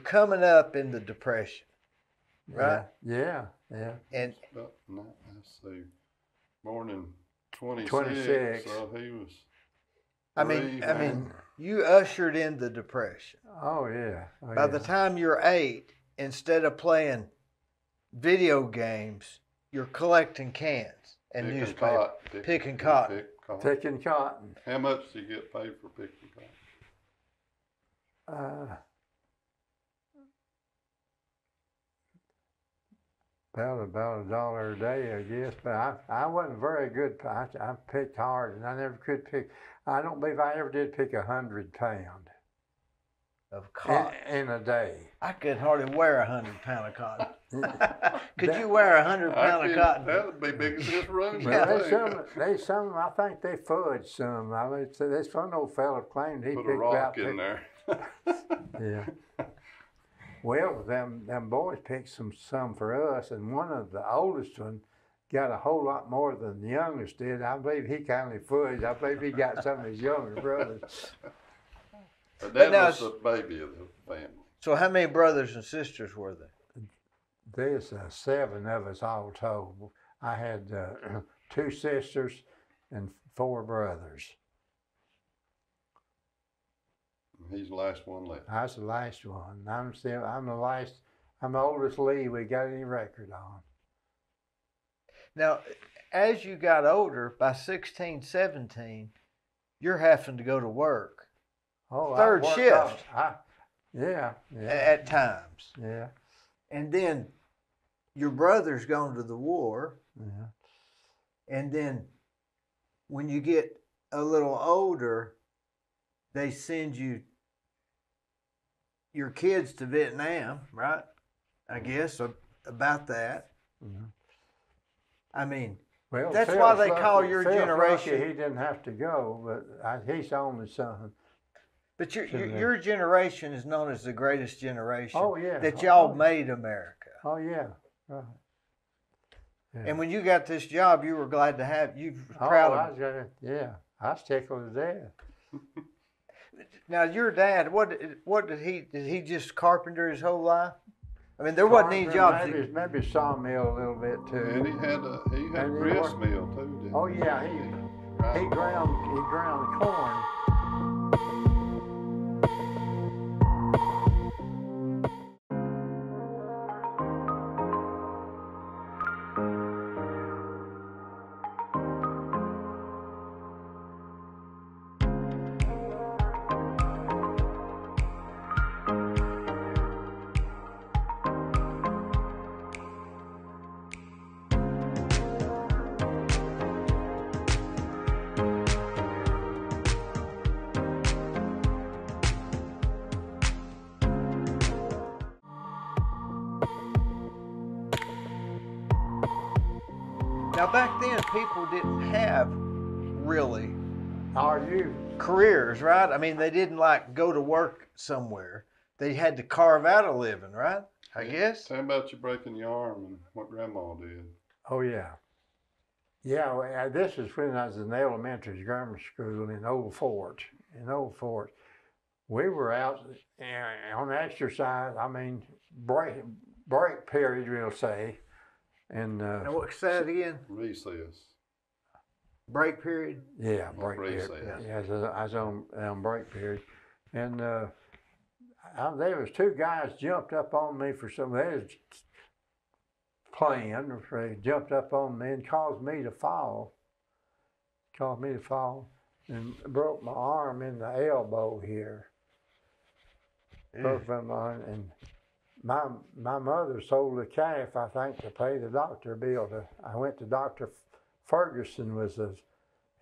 coming up in the Depression, right? Yeah. And let's see, born in 26. 26. So he was. I mean, you ushered in the Depression. Oh yeah. By the time you're 8, instead of playing video games, you're collecting cans. and Picking newspaper. Picking cotton. Pick cotton. Picking cotton. How much do you get paid for picking cotton? About $1 a day, I guess. But I wasn't very good. I picked hard, and I never could pick. I don't believe I ever did pick 100 pounds Of cotton. in a day. I could hardly wear 100-pound of cotton. Could you wear 100-pound of cotton? That would be big as this room. But they some. I think they fudged some. I mean, so there's one old fella claimed he Put picked a rock about. in there. Yeah. Well, them boys picked some for us, and one of the oldest one got a whole lot more than the youngest did. I believe he kindly fudged. I believe he got some of his younger brothers. But that was the baby of the family. So how many brothers and sisters were there? There's 7 of us all told. I had 2 sisters and 4 brothers. He's the last one left. I was the last one. I'm the oldest Lee we got any record on. Now, as you got older, by 16, 17, you're having to go to work. Oh, Third shift. Yeah. At times. Yeah. And then your brother's gone to the war. Yeah. And then when you get a little older, they send your kids to Vietnam, right? I guess about that. Mm-hmm. I mean, well, that's Phil's why they lucky, call your Phil's generation. lucky he didn't have to go, but he's the only son. But your generation is known as the greatest generation. Oh yeah. That y'all made America. Oh yeah. Right. Yeah. And when you got this job, you were glad to have you. Proud of it. I was tickled to death. Now your dad, what did he just carpenter his whole life? I mean, there wasn't any jobs. Maybe sawmill a little bit too. And he had a grist mill too, didn't he? Oh yeah, he ground corn. Now back then, people didn't have really careers, right? I mean, they didn't like go to work somewhere. They had to carve out a living, right? I guess. Tell me about you breaking your arm and what Grandma did. Oh yeah. Yeah, well, this is when I was in elementary grammar school in Old Fort. We were out on exercise. I mean, break period, we'll say. And what said again? Recess. Break period. Yeah, break recess. period. Yeah, I was on break period, and there was 2 guys jumped up on me for some. They was playing. They jumped up on me and caused me to fall. And broke my arm in the elbow here. Broke my arm, and my mother sold a calf, I think, to pay the doctor bill. I went to Dr. Ferguson.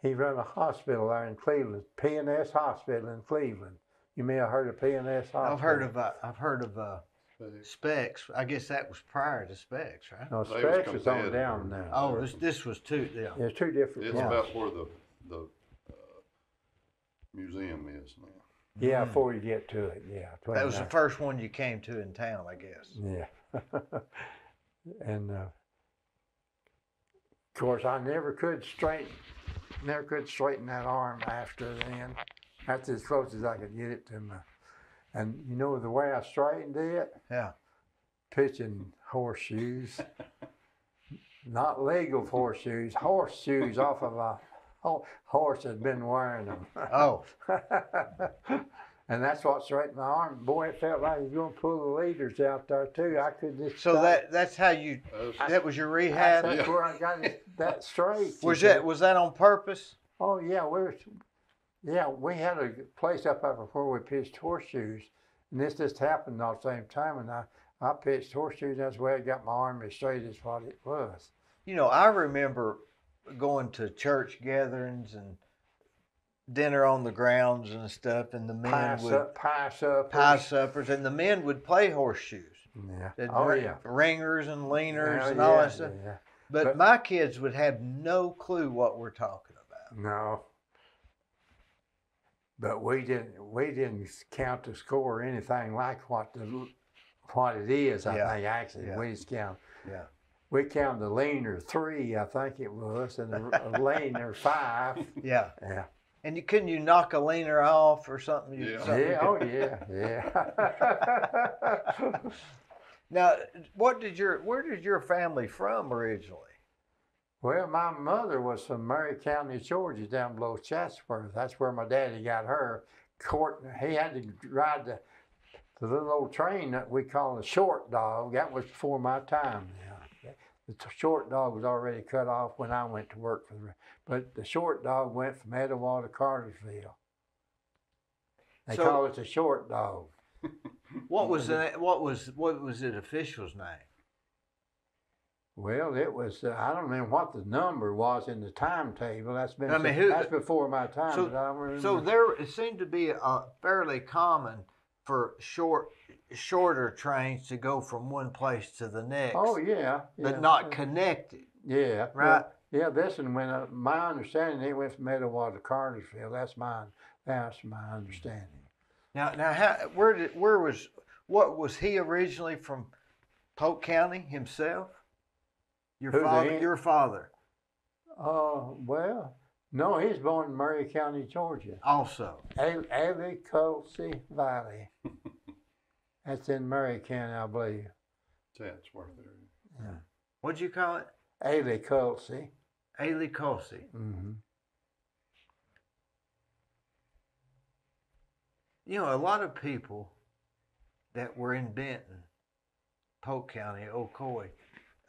He ran a hospital there in Cleveland, P&S Hospital in Cleveland. You may have heard of P&S Hospital. I've heard of Specs. I guess that was prior to Specs, right? No, Specs is on down now. Oh, this was 2. Yeah. There's 2 different. It's ones. about where the museum is now. Yeah, before you get to it, yeah. That was the first one you came to in town, I guess. Yeah. And of course, I never could straighten that arm after then. That's as close as I could get it to my. And you know the way I straightened it? Yeah. Pitching horseshoes. Not legal horseshoes off of a horse had been wearing them. Oh. And that's what's right in my arm. Boy, it felt like he was going to pull the leaders out there too. I could just. So that's how you. That was your rehab. That's where I got that straight. Was that on purpose? Oh yeah, we had a place up there before we pitched horseshoes, and this just happened all the same time. And I pitched horseshoes. And that's the way I got my arm as straight as what it was. You know, I remember going to church gatherings and dinner on the grounds and stuff, and the men would pie suppers, and the men would play horseshoes. Yeah. Ringers and leaners and all that stuff. Yeah. But my kids would have no clue what we're talking about. No. But we didn't count the score or anything like what it is. I think actually we just count. Yeah. We counted the leaner 3, I think it was, and the leaner 5. Yeah. Yeah. And couldn't you knock a leaner off or something? Yeah. Now, where did your family from originally? Well, my mother was from Murray County, Georgia, down below Chatsworth. That's where my daddy got her. He had to ride the little old train that we call the short dog. That was before my time. The short dog was already cut off when I went to work but the short dog went from Etowah to Cartersville. They call it the short dog. What was it official's name? Well, it was I don't remember what the number was in the timetable. That's before my time. So, but I don't remember. So it seemed to be fairly common for shorter trains to go from one place to the next. Oh yeah. But not connected. Yeah. Right. Yeah. This one went. My understanding, it went from Etowah to Cartersville. That's my understanding. Now, what was he originally from? Polk County himself. Your father. Well, no, he's born in Murray County, Georgia. Also. Alicolsey Valley. That's in Murray County, I believe. Chatsworth area. Yeah. What'd you call it? Alicolsey. Alicolsey. Mm-hmm. You know, a lot of people that were in Benton, Polk County, Ocoee,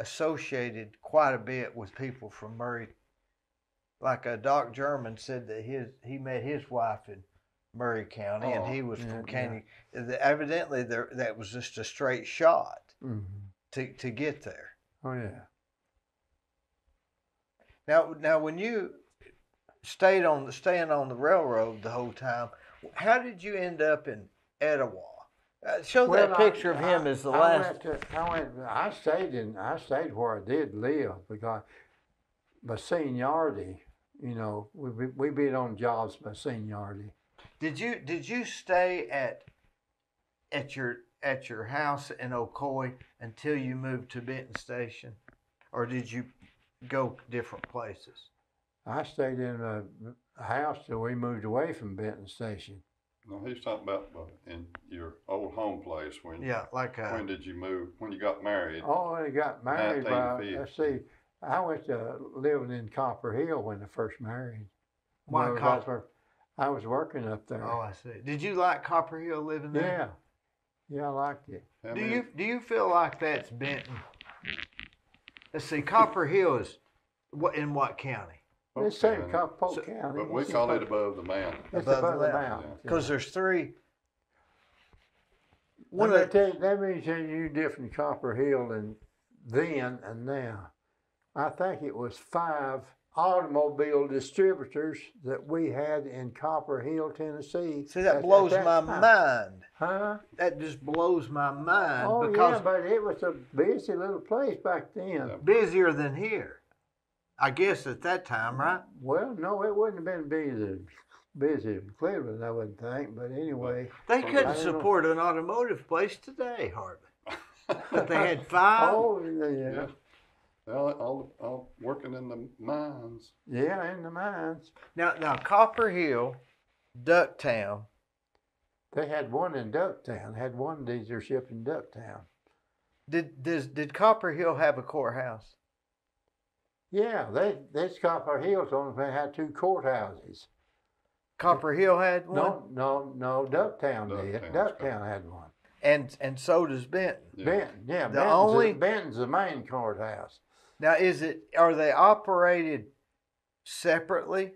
associated quite a bit with people from Murray. Like Doc German said that he met his wife in Murray County, and he was from County. Yeah. Evidently, that was just a straight shot to get there. Oh yeah. Now, when you staying on the railroad the whole time, how did you end up in Etowah? Show that picture of him as the last. I stayed where I did live because by seniority, you know, we bid on jobs by seniority. Did you stay at your house in Ocoee until you moved to Benton Station, or did you go different places? I stayed in a house till we moved away from Benton Station. No, he's talking about in your old home place when. Yeah, when did you move? When you got married? Oh, I got married. Let's see, I went to living in Copper Hill when I first married. Why Copper? I was working up there. Oh, I see. Did you like Copper Hill living there? Yeah, I liked it. Do you feel like that's Benton? Let's see, Copper Hill is in what county? It's same Polk County. But we call it above the mountain. It's above the mountain. Because there's 3. Let me tell you different Copper Hill and then and now. I think it was 5 automobile distributors that we had in Copper Hill, Tennessee. See, that blows my mind. Huh? That just blows my mind. Oh, because yeah, but it was a busy little place back then. Busier than here. I guess at that time, right? Well, no, it wouldn't have been busy in Cleveland, I wouldn't think. But anyway. They couldn't support an automotive place today, hardly. But they had 5. Oh, yeah. All working in the mines. Yeah, in the mines. Now Copper Hill, Ducktown. They had one in Ducktown. Had one dealership in Ducktown. Did Copper Hill have a courthouse? Yeah, this Copper Hill's only had 2 courthouses. Copper Hill had one, No, Ducktown did. Ducktown's Ducktown had one. and so does Benton. Yeah. Benton, yeah, The only- Benton's the main courthouse. Now, are they operated separately?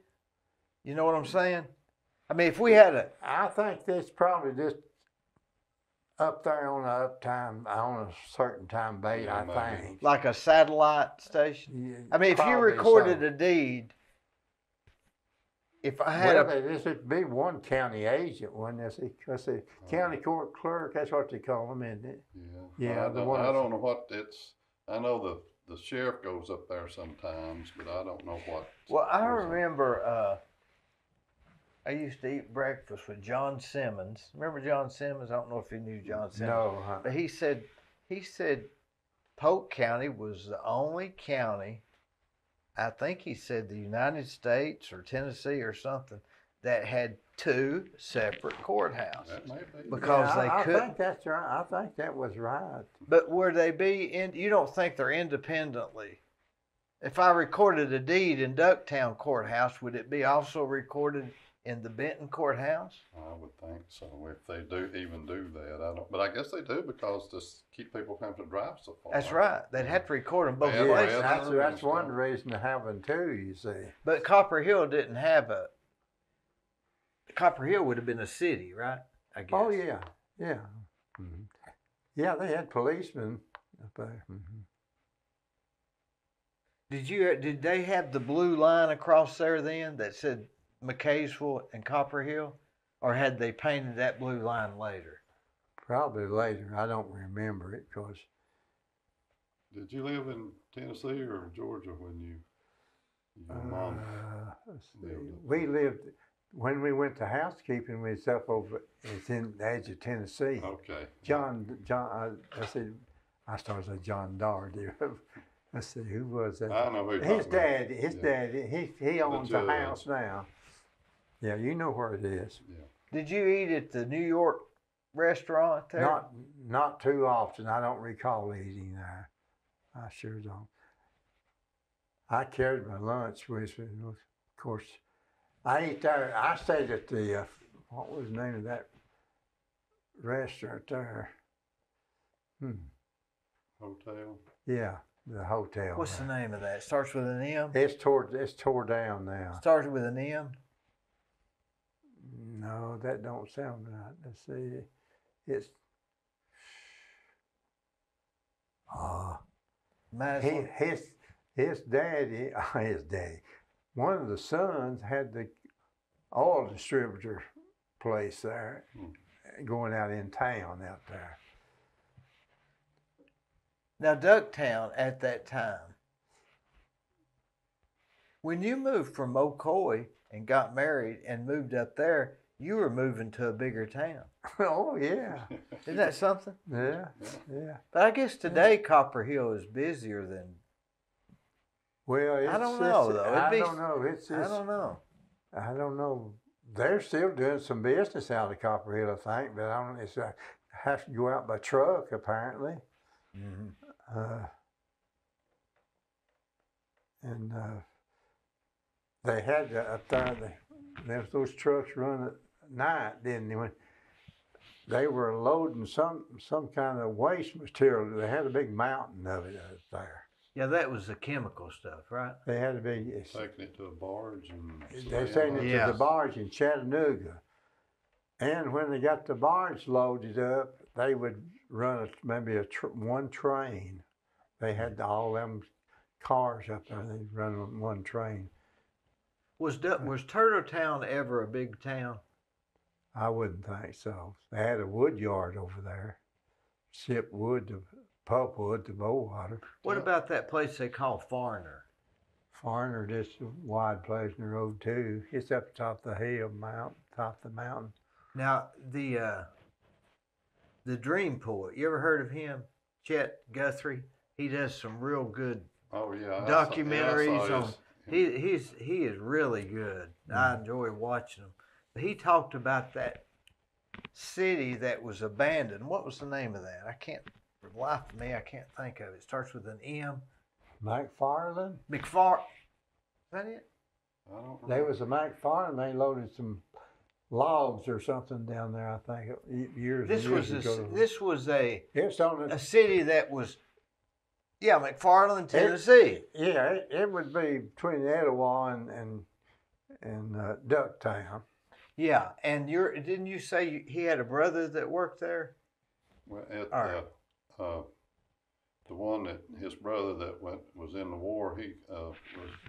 You know what I'm saying? I mean, if we had a I think that's probably just up there on the uptime on a certain time base. Yeah, I maybe. think. like a satellite station. Yeah, I mean, if you probably recorded so. a deed, if I had Well, this would be one county agent, wouldn't it? Because the county court clerk, that's what they call them, isn't it? Yeah. Yeah, the one I that's- don't know what it's. I know the sheriff goes up there sometimes, but I don't know what. Well, I goes on. remember I used to eat breakfast with John Simmons. Remember John Simmons? I don't know if you knew John Simmons. No. But he said Polk County was the only county, I think he said the United States or Tennessee or something, that had two separate courthouses. That may be. Because Yeah, they I couldn't. think that's right. I think that was right. But would they be in? You don't think they're independently? If I recorded a deed in Ducktown Courthouse, would it be also recorded in the Benton Courthouse? I would think so. If they even do that, I don't. But I guess they do because to keep people from having to drive so far. That's right. They'd have to record them both Yeah, places. yeah. That's one reason to have them too. You see. But Copper Hill didn't have a. Copper Hill would have been a city, right? I guess. Oh yeah, yeah, yeah. They had policemen up there. Did they have the blue line across there then that said McCaysville and Copper Hill, or had they painted that blue line later? Probably later. I don't remember it because Did you live in Tennessee or Georgia when your mom let's see. lived? We lived when we went to housekeeping. We was up over. It's in the edge of Tennessee. Okay. John. I said. I started with John Doherty. Let's see, who was that? I know who you're His talking about. dad. His dad. He owns the judge. house now. Yeah, you know where it is. Yeah. Did you eat at the New York restaurant there? Not too often. I don't recall eating there. I sure don't. I carried my lunch with me. Of course, I ate there. I stayed at the what was the name of that restaurant there? Hotel. Yeah, the hotel. What's the there. name of that? It starts with an M? It's tore down now. Starts with an M? No, that don't sound right. Let's see. It's Might as well- his daddy, his daddy. One of the sons had the oil distributor place there, going out in town out there. Now, Ducktown at that time, when you moved from Ocoee and got married and moved up there, you were moving to a bigger town. Oh yeah, Isn't that something? yeah. But I guess today Copper Hill is busier than. Well, I don't know, though. I don't know. I don't know. I don't know. They're still doing some business out of Copper Hill, I think, but I don't. It's have to go out by truck apparently. Mm-hmm. And they had up there. There was those trucks running at night, didn't they? When they were loading some kind of waste material. They had a big mountain of it up there. Yeah, that was the chemical stuff, right? They had a big. Taking it to a barge and. They're taking it Yeah. to the barge in Chattanooga, and when they got the barge loaded up, they would run maybe one train. They had all them cars up there. They'd run on one train. Was Turtletown ever a big town? I wouldn't think so. They had a wood yard over there, ship wood to pulpwood to Bowater. What about that place they call Foreigner? Foreigner, just a wide place in the road too. It's up top of the hill, top of the mountain. Now, the Dream Poet, you ever heard of him? Chet Guthrie? He does some real good Oh yeah. documentaries on. his- He is really good. I enjoy watching him. But he talked about that city that was abandoned. What was the name of that? I can't, for the life of me, I can't think of it. It starts with an M. McFarland? Is that it? I don't remember. There was a McFarland. They loaded some logs or something down there. I think years This and was years ago. this was It's on the a city that was, yeah, McFarland, Tennessee. it would be between Etowah and Ducktown. Yeah, and didn't you say he had a brother that worked there? Well, at All right. the one that his brother that was in the war, he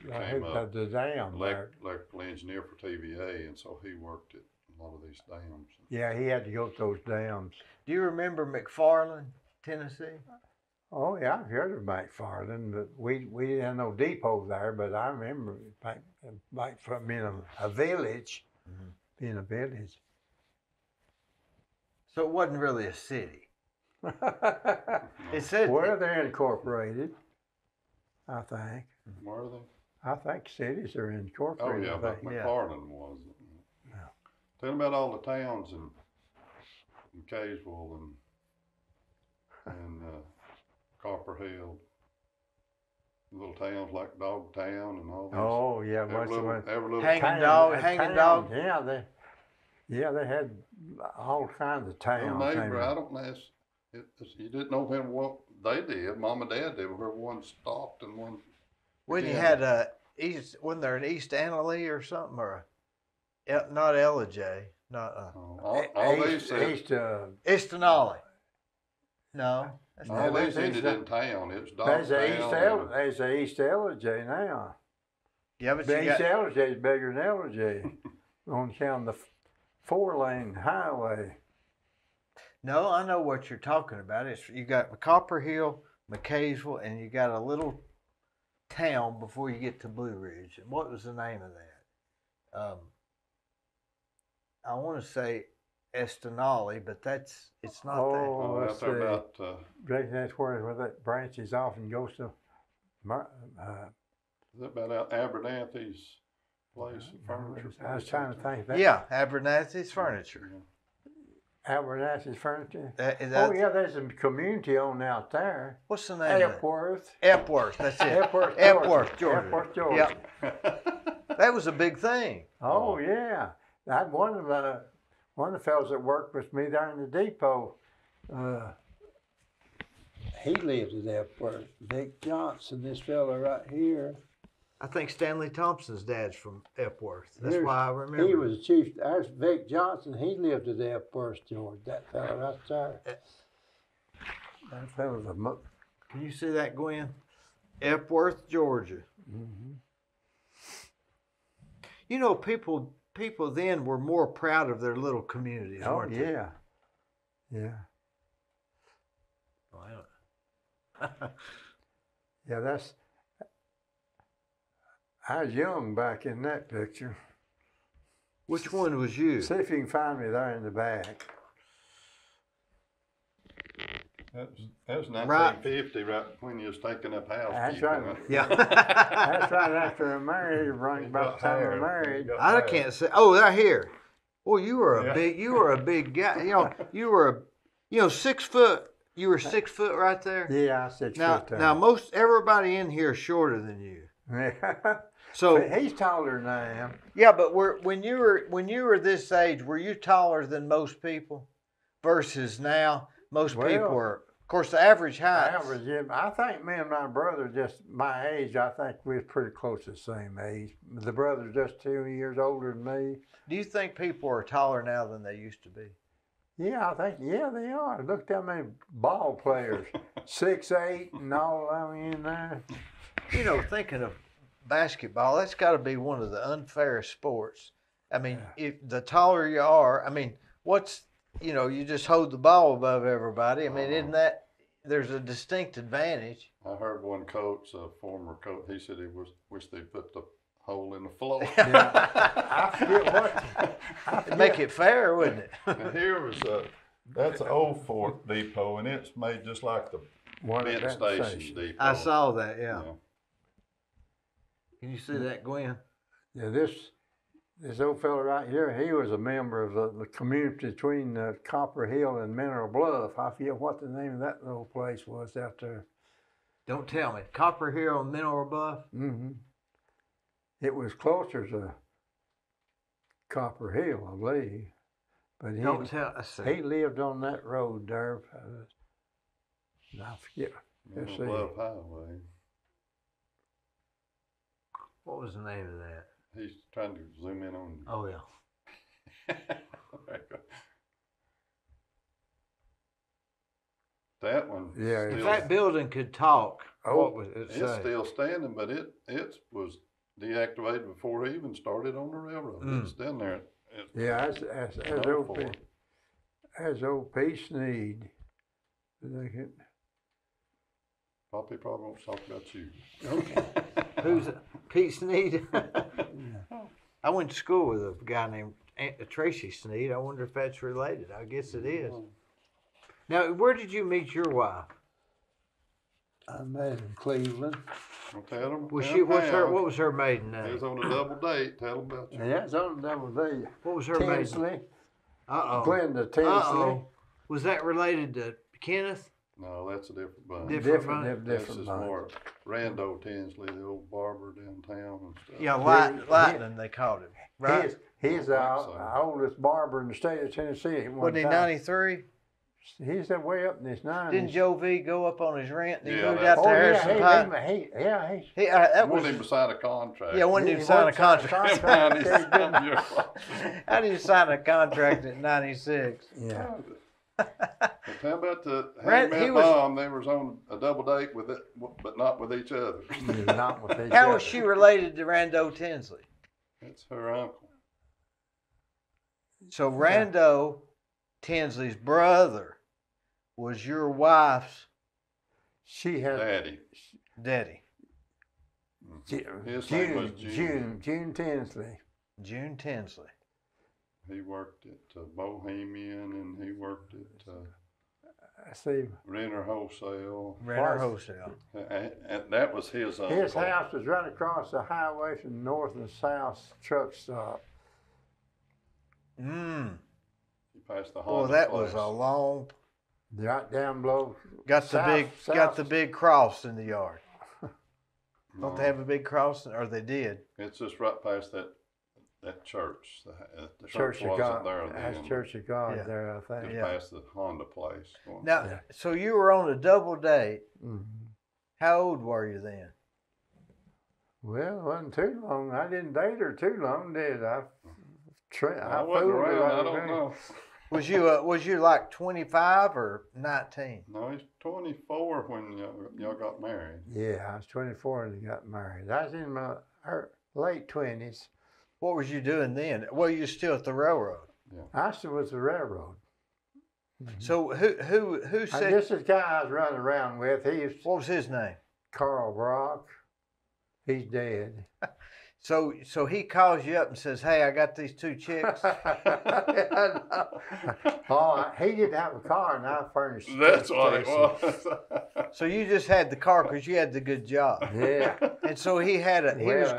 became The dam there. electrical engineer for TVA, and so he worked at a lot of these dams. Yeah, he had to go to those dams. Do you remember McFarland, Tennessee? Oh yeah, I've heard of McFarland, but we didn't have no depot there. But I remember back from being a village, being a village. So it wasn't really a city. It said Well, they're incorporated, I think. Were they? I think cities are Oh incorporated. yeah, I but think. McFarland was. Yeah. Tell them about all the towns in Kaysville and Copper Hill. Little towns like Dogtown and all these. Oh yeah, every little Hanging town- Dog, a Hanging town, Dog. Yeah, they had all kinds of towns. Well, neighbor, I don't know. You didn't know what they did. Mom and Dad did. Where one stopped and one. When you began. had wasn't there an East Annalee or something, or not Elijah, not All these said. Eastonolly. No, that's All not these ended in town. It was There's Dogtown. a East Ellijay now. Yeah, but The you East got, Ellijay is bigger than Ellijay on account of the 4-lane highway. no, I know what you're talking about. It's you got Copper Hill, McCaysville, and you got a little town before you get to Blue Ridge. And what was the name of that? I want to say Estonali, but it's not that. Oh, Out let's there see. about. That's where that branches off and goes to. Is that about Abernathy's place? Furniture. I was place trying out to there? think. That Yeah, Abernathy's Furniture. Abernathy's Furniture. That, Oh yeah, there's a community on out there. What's the name of it? Epworth. Epworth, that's it. Epworth, Epworth, Georgia. Epworth, Georgia. Yep. That was a big thing. Oh yeah, that one of the fellows that worked with me there in the depot. He lived at Epworth. Vic Johnson, this fella right here. I think Stanley Thompson's dad's from Epworth. That's Here's- why I remember. He was the chief. There's Vic Johnson. He lived at Epworth, Georgia. That fella right there. That fella's a Can you see that, Gwen? Epworth, Georgia. You know, people then were more proud of their little communities, Oh weren't they? yeah, yeah, Wow. yeah. That's. I was young back in that picture. Which one was you? See if you can find me there in the back. That was Right. 1950, right when you was taking up housekeeping. That's right. huh? Yeah. That's right after I married. Right about the time I married. I can't say. Oh, they're here. Well, you were a big guy. You were 6 foot. You were 6 foot right there. Yeah, I 6 Now, foot. most everybody in here is shorter than you. now. So He's taller than I am. yeah, but when you were this age, were you taller than most people? Versus now, most Well, people are. Of course, the average height. Average, yeah, I think me and my brother just my age. I think we're pretty close to the same age. The brother's just 2 years older than me. Do you think people are taller now than they used to be? Yeah, I think they are. Look at that many ball players, 6'8" and all of them in there. Thinking of basketball, that's got to be one of the unfairest sports. I mean, if the taller you are, I mean, you just hold the ball above everybody. I mean, isn't that, there's a distinct advantage. I heard one coach, a former coach, he said he wished they put the hole in the floor. I forget what. It'd make it fair, wouldn't it? And here was that's an old Fort Depot, and it's made just like the One of Benton that Station station. Depot. I saw that, yeah. Yeah. Can you see that, Gwen? Yeah, this old fella right here, he was a member of the community between Copper Hill and Mineral Bluff. I forget what the name of that little place was out there. Don't tell me. Copper Hill and Mineral Bluff? Mm-hmm. It was closer to Copper Hill, I believe. But Don't tell us. he lived on that road there. I forget. Let's see. Bluff Highway. What was the name of that? He's trying to zoom in on you. Oh, yeah. That one. Yeah, If still, that building could talk, what would it it's say? still standing, but it was deactivated before he even started on the railroad. It's down there. Yeah, as old P. Sneed. Poppy probably won't talk about you. Okay. Who's Pete Sneed? I went to school with a guy named Tracy Sneed. I wonder if that's related. I guess it is. Now, where did you meet your wife? I met in Cleveland. Well, tell them. What was her maiden He name? was on a double date. Tell them about you. Yeah, it's on double D. What was her maiden name? Tinsley. Uh-oh. Glenda Tinsley. Uh-oh. Was that related to Kenneth? No, that's a different bunch. Different That's just more Rando Tinsley, the old barber downtown and stuff. Yeah, Lightning, they called him. Right? He's the oldest barber in the state of Tennessee. Wasn't he 93? He's way up in his 90s. Didn't Joe V go up on his rent and he Yeah, moved that's- out to Harrison Pie? That Wasn't even sign a contract. Yeah, when did he sign a contract? contract. How did you sign a contract at 96? Yeah. But how about the He was- mom? They was on a double date with it, but not with each other. Not with each How other. was she related to Rando Tinsley? It's her uncle. So Rando Tinsley's brother was your wife's She had Daddy. daddy, His name was June. June Tinsley. June Tinsley. He worked at Bohemian and he worked at I see. Renner Wholesale. Renner Wholesale. And that was his uncle. His house was right across the highway from north and south truck stop. He passed the Honda Well, that place. was a long. Right down below. Got South. the big cross in the yard. Don't No, they have a big cross, or they did? It's just right past that church. The Church of wasn't God. there That's then. Church of God Yeah. there, I think. Just Yeah. past the Honda place. Now, Yeah. so you were on a double date. Mhm. How old were you then? Well, it wasn't too long. I didn't date her too long, did I? I wasn't fooled her around. right I don't away. know. Was you like 25 or 19? No, he's 24 when y'all got married. Yeah, I was 24 and got married. I was in my late 20s. What was you doing then? Well, you still at the railroad. I still was the railroad. So who And said? this is the guy I was running around with. He's What was his name? Carl Brock. He's dead. So he calls you up and says, "Hey, I got these two chicks." Oh, he didn't have a car, and I furnished. That's what it was. So you just had the car because you had the good job, Yeah. and so he had a. He was Well,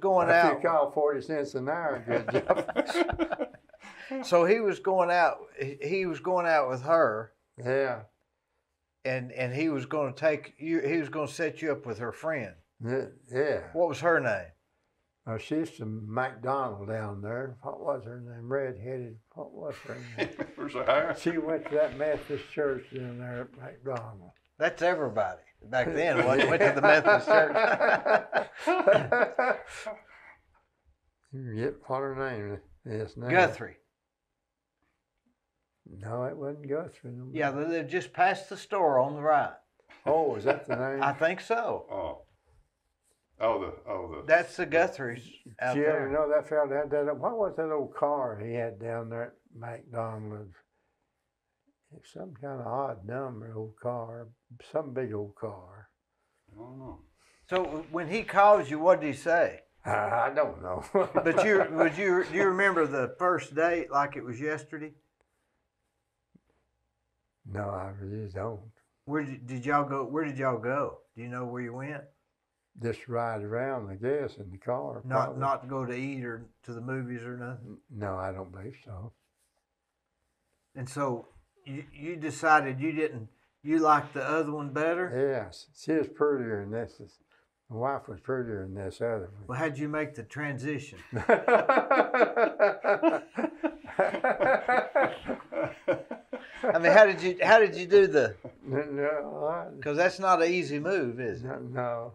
going If out. you call 40 cents an hour, good job. So he was going out. He was going out with her, Yeah. and he was going to take you. He was going to set you up with her friend. Yeah. What was her name? She's from McDonald down there. What was her name? Red-headed. What was her name? Where's her hair? She went to that Methodist church down there at McDonald. That's everybody back then. Went to the Methodist church. Yep, what her name is now. Guthrie. No, it wasn't Guthrie. No. Yeah, they lived just past the store on the right. Oh, is that the name? I think so. The That's the Guthries out Did you ever there. know that fella had that? What was that old car he had down there at McDonald's? It's some kind of odd number old car, some big old car. I don't know. So when he calls you, what did he say? I don't know. But do you remember the first date like it was yesterday? No, I really don't. Where did y'all go? Where did y'all go? Do you know where you went? Just ride around, I guess, in the car. Not to go to eat or to the movies or nothing. No, I don't believe so. And so you decided you liked the other one better. Yes, she was prettier, and this is My wife was prettier than this other one. Well, how'd you make the transition? I mean, how did you do the? No, Because that's not an easy move, is it? no.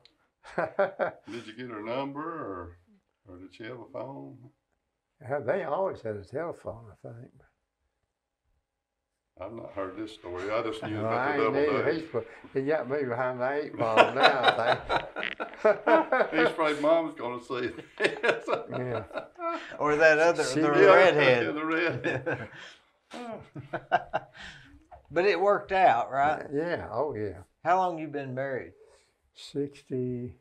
Did you get her number, or did she have a phone? They always had a telephone, I think. I've not heard this story. I just knew No, about I the ain't double neither. date. He got me behind the 8 ball now, I think. He's afraid Mom's going to see this. Yeah. Or that other, She- the Yeah, redhead. Yeah, the redhead. But it worked out, right? Yeah, oh yeah. How long you been married? 60.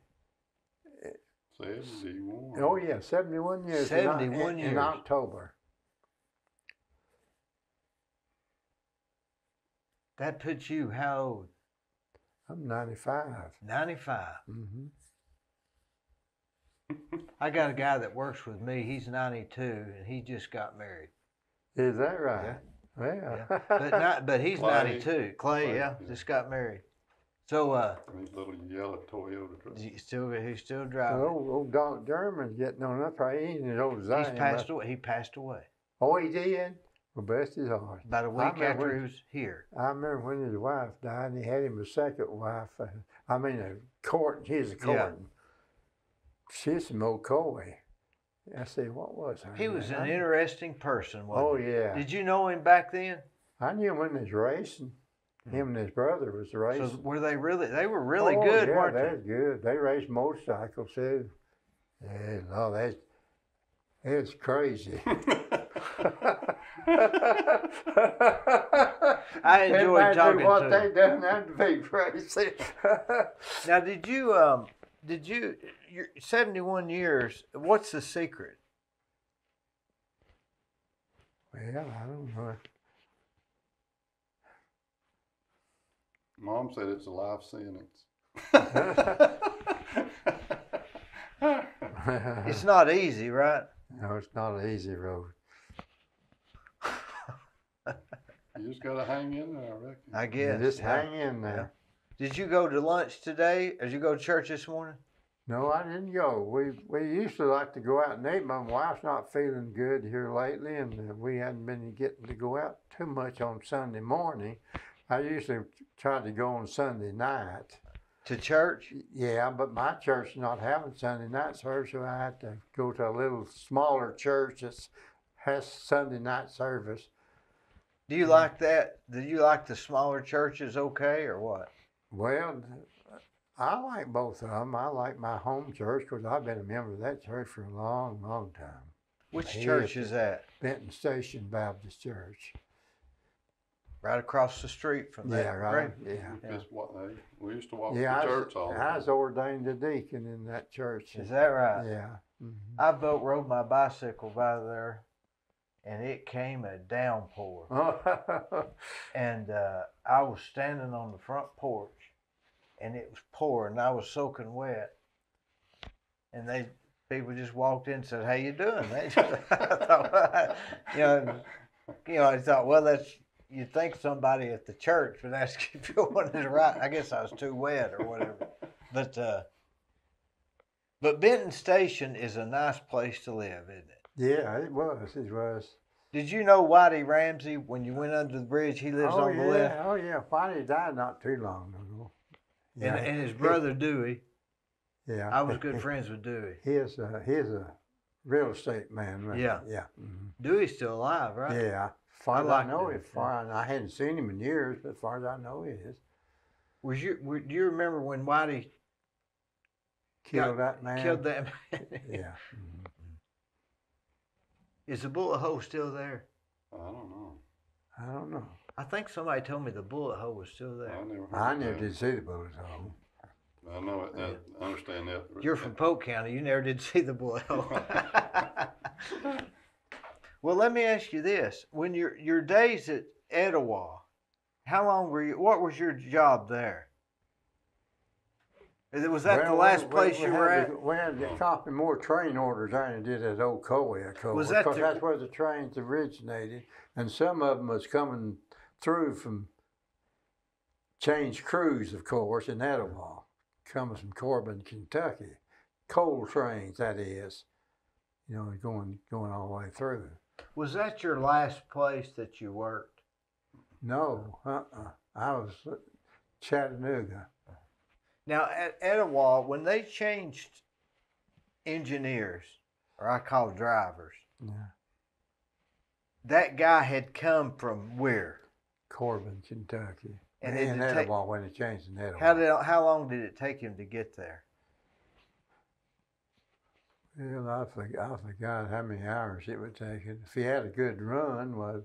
71. Oh yeah, 71 years. 71 in years. October. That puts you how old? I'm 95. 95. Mm-hmm. I got a guy that works with me. He's 92, and he just got married. Is that right? Yeah. Yeah. But he's Clay. 92. Clay, yeah, just got married. So These little yellow Toyota trucks. he's still driving. Old Doc German's getting on up there. He ain't as old as I He's am. passed away. He passed away Oh, he did? Well, bless his heart. about a I week remember after when- he was here. I remember when his wife died, and he had him a second wife. A court. He's a court. Yeah. She's some old coy. I said, what was her He was name? an interesting person, wasn't Oh he? yeah. Did you know him back then? I knew him when they was racing. Him and his brother was racing. So were they really? They were really Oh, good, yeah, weren't they they? was good. They raced motorcycles too. Yeah, no, it's crazy. I enjoyed talking what to they him. done, that'd be crazy. Now, did you? Your 71 years. What's the secret? Well, I don't know. Mom said it's a life sentence. It's not easy, right? No, it's not an easy road. You just got to hang in there, I reckon. I You guess. just yeah. hang in there. Did you go to lunch today? Or did you go to church this morning? No, I didn't go. We used to like to go out and eat. My wife's not feeling good here lately, and we hadn't been getting to go out too much on Sunday morning. I usually try to go on Sunday night. To church? Yeah, but my church is not having Sunday night service, so I have to go to a little smaller church that has Sunday night service. Do you like that? Do you like the smaller churches okay or what? Well, I like both of them. I like my home church because I've been a member of that church for a long, long time. Which Yes. church is that? Benton Station Baptist Church. Right across the street from that. Yeah, right. Yeah. Just we used to walk Yeah, to church all the I time. was ordained a deacon in that church. Is that right? Yeah. Mhm. I rode my bicycle by there, and it came a downpour. And I was standing on the front porch, and it was pouring. And I was soaking wet, and people just walked in and said, "How you doing?" I thought, I thought, well, you'd think somebody at the church would ask if your one is right. I guess I was too wet or whatever. But Benton Station is a nice place to live, isn't it? Yeah, it was. It was. Did you know Whitey Ramsey, when you went under the bridge, he lives on the left? Oh, yeah. Whitey died not too long ago. Yeah. And his brother Dewey. Yeah. I was good friends with Dewey. He's a real estate man. Right? Yeah. Yeah. Mhm. Dewey's still alive, right? Yeah. Far as like I know, Dewey, I hadn't seen him in years, but as far as I know, he is. Do you remember when Whitey Killed that man. killed that man? Yeah. Mhm. Is the bullet hole still there? I don't know. I don't know. I think somebody told me the bullet hole was still there. I never heard I of never that. did see the bullet hole. I know it. I understand that. You're from Polk County. You never did see the bullet hole. Well, let me ask you this: when your days at Etowah, how long were you? What was your job there? Was that the last place you were at? We had to copy more train orders than we did at Old Colwell. Was that because the- that's where the trains originated, and some of them was coming through from change crews, of course, in Etowah. comes from Corbin, Kentucky. Coal trains, that is. You know, going all the way through. Was that your last place that you worked? No, I was Chattanooga. Now, at Etowah, when they changed engineers, or I call drivers, Yeah. that guy had come from where? Corbin, Kentucky. And in it take- Etowah, when it changed in Etowah. How long did it take him to get there? Well, I forgot how many hours it would take. If he had a good run, was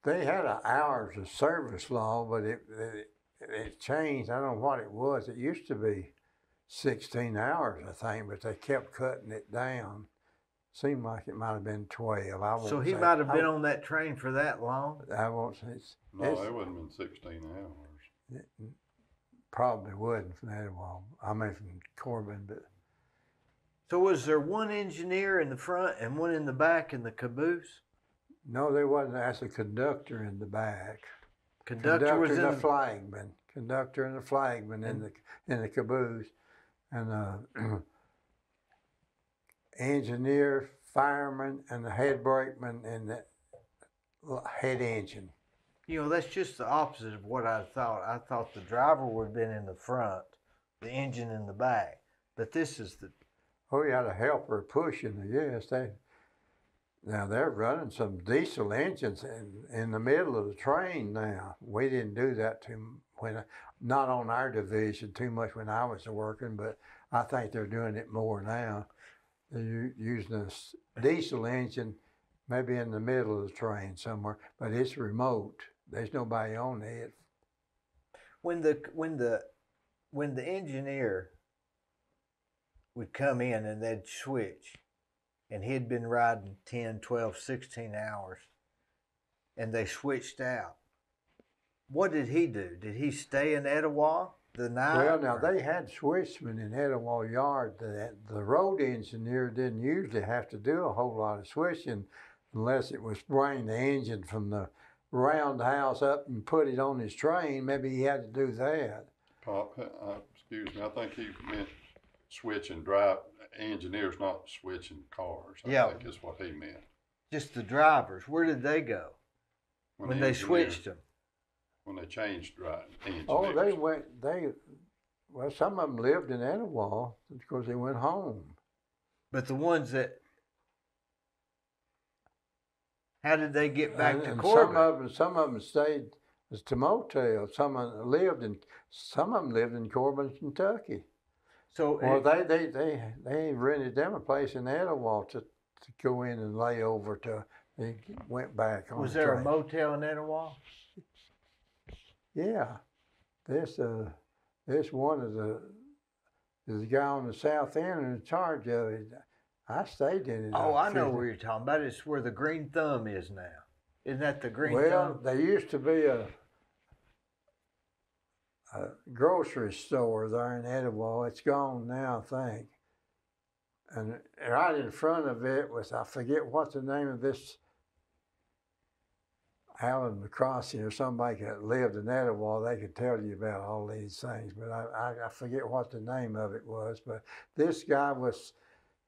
they had an hours of service law, but it changed. I don't know what it was. It used to be 16 hours, I think, but they kept cutting it down. Seemed like it might have been 12. So he might have been on that train for that long? I won't say No, it wouldn't have been 16 hours. It probably wouldn't from Etowah. I mean from Corbin, but So was there one engineer in the front and one in the back in the caboose? no, there wasn't. That's a conductor in the back. Conductor was in and a the flagman. Conductor and a flagman in the caboose, and engineer, fireman, and the head brakeman and the head engine. You know, that's just the opposite of what I thought. I thought the driver would have been in the front, the engine in the back. But this is the... Oh, you had a helper pushing. Yes, now they're running some diesel engines in the middle of the train now. We didn't do that not on our division too much when I was working, but I think they're doing it more now. They're using a diesel engine maybe in the middle of the train somewhere, but it's remote. There's nobody on it. When the engineer would come in and they'd switch, and he'd been riding 10, 12, 16 hours, and they switched out, what did he do? Did he stay in Etowah the night? Well, now they had switchmen in Etowah Yard. The road engineer didn't usually have to do a whole lot of switching unless it was bring the engine from the roundhouse up and put it on his train. Maybe he had to do that. Excuse me, I think he meant switching drive engineers, not switching cars. I think is what he meant. Just the drivers. Where did they go when they switched them? When they changed engineers. Oh, well, some of them lived in Etowah because they went home. But the ones that, how did they get back to Corbin? Some of them stayed to motel. Some of them lived in Corbin, Kentucky. So they rented them a place in Etowah to go in and lay over till they went back on. Was the there train. a motel in Etowah? Yeah, this one of the guy on the south end in charge of it. I stayed in it. Oh, I know where you're talking about. It's where the Green Thumb is now. Isn't that the Green Thumb? Well, there used to be a grocery store there in Etowah. It's gone now, I think. And right in front of it was, I forget what the name of this, Alan McCrossy or somebody that lived in Etowah, they could tell you about all these things, but I forget what the name of it was. But this guy was,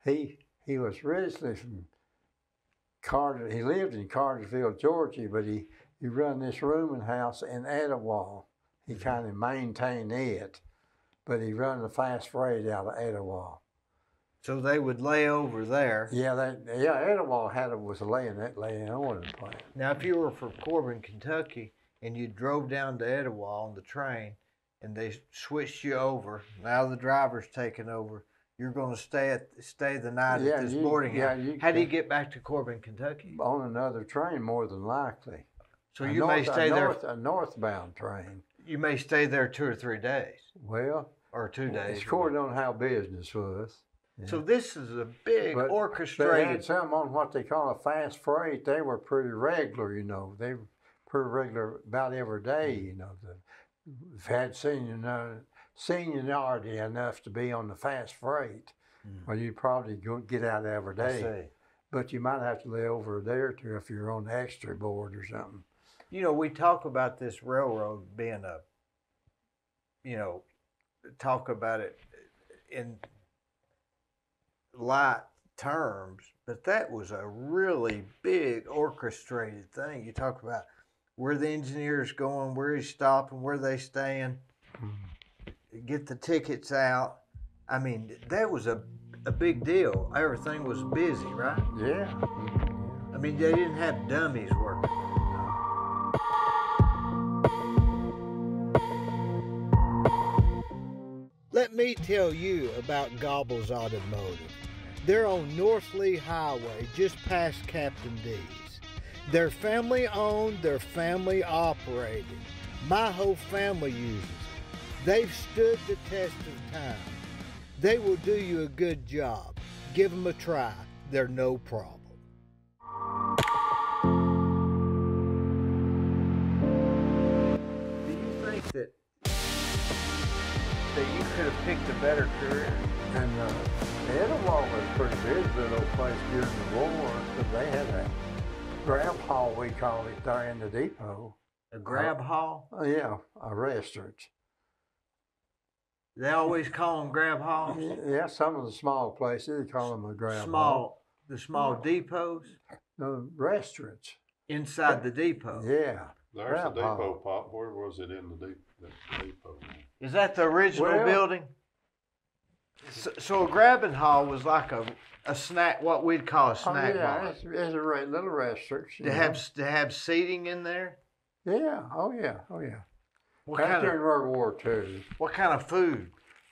he was originally from Carter. He lived in Cartersville, Georgia, but he run this rooming house in Etowah. He kind of maintained it, but he run the fast freight out of Etowah. So they would lay over there. Yeah, Etowah was a laying on plant. Now, if you were from Corbin, Kentucky, and you drove down to Etowah on the train, and they switched you over, now the driver's taking over, you're going to stay the night at this boarding house. How do you get back to Corbin, Kentucky? On another train, more than likely. So you may stay there. A northbound train. You may stay there 2 or 3 days. Well, or 2 days. It's according on how business was. Yeah. So this is a big orchestrated. They had some on what they call a fast freight. They were pretty regular, you know. They were pretty regular about every day, you know. They've had seniority enough to be on the fast freight. Well, you probably get out every day. I see. But you might have to lay over a day or two if you're on the extra board or something. You know, we talk about this railroad being a, you know, talk about it in light terms, but that was a really big orchestrated thing. You talk about where the engineer's going, where he's stopping, where they staying, get the tickets out. I mean, that was a big deal. Everything was busy, right? Yeah. I mean, they didn't have dummies working. Let me tell you about Gobbles Automotive. They're on North Lee Highway, just past Captain D's. They're family owned, they're family operated. My whole family uses them. They've stood the test of time. They will do you a good job. Give them a try. They're no problem. Do you think that you could have picked a better career? And Etowah was pretty busy, little place during the war, because they had a grab hall, we call it, there in the depot. A grab hall? Yeah, a restaurant. They always call them grab halls? Yeah, some of the small places, they call them a grab hall. Small, the small depots? No, restaurants. Inside the depot? Yeah. There's grab the depot hall. pop. Where was it in the depot? Is that the original Well- building? So a grabbing hall was like a snack, what we'd call a Oh, snack yeah, bar. it's a little restaurant. you To know. have seating in there? Yeah, oh yeah, oh yeah. What Back kind during of World War II. what kind of food?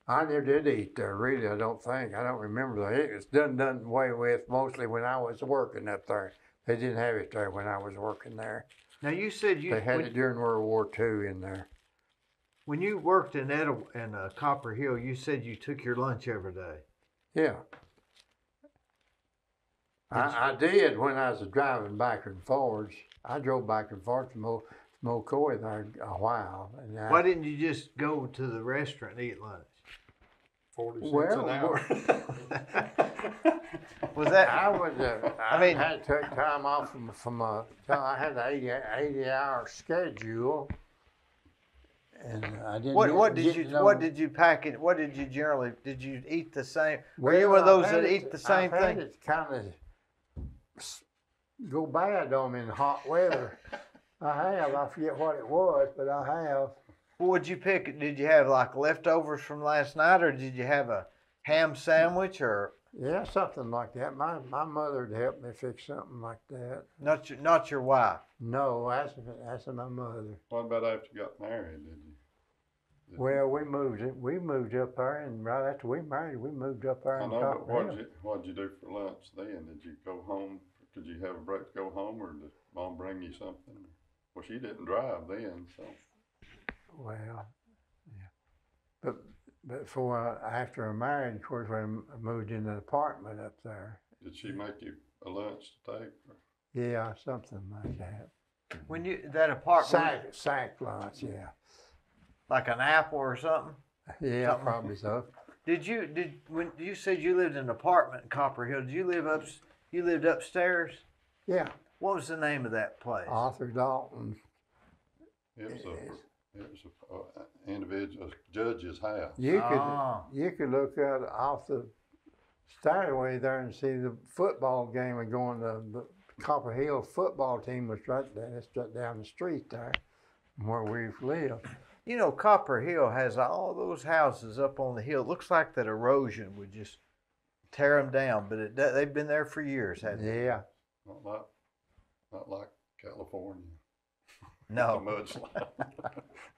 I never did eat there, really, I don't think. I don't remember. It was done away with mostly when I was working up there. They didn't have it there when I was working there. Now you said They had it during World War II in there. when you worked in Copper Hill, you said you took your lunch every day. Yeah. I did when I was driving back and forwards. I drove back and forth to Mocoy there a while. And Why didn't you just go to the restaurant and eat lunch? 40 cents Well, an hour. Was that? I was. I mean- had to take time off from I had an 80-hour schedule, and I didn't. What get did no- you pack it? What did you generally? Did you eat the same? Were Well, you one of those I've that had eat the same I've thing? had it kind of go bad on me in hot weather. I have. I forget what it was, but I have. What would you pick? Did you have like leftovers from last night, or did you have a ham sandwich, or Yeah, something like that. My mother would help me fix something like that. not your wife? No, that's my mother. What about after you got married? Did you? Well, we moved up there, and right after we married, we moved up there I in know, but Copper Hill. what'd you do for lunch then? Did you go home? Did you have a break to go home, or did Mom bring you something? Well, she didn't drive then, so. Well, yeah, but before after I married, of course, when I moved in an apartment up there. Did she make you a lunch to take? Or? Yeah, something like that. When you that apartment, Sack lunch, yeah. like an apple or something? Yeah, Something. probably so. When you said you lived in an apartment in Copper Hill? Did you You lived upstairs? Yeah, What was the name of that place? Arthur Dalton. It was a individual judge's house. You Ah. could look out off the stairway there and see the football game and going to the Copper Hill football team was right there. It's right down the street there, where we lived. You know, Copper Hill has all those houses up on the hill. It looks like that erosion would just tear them down, but they've been there for years, haven't they? Yeah. Not like California. No. Much like.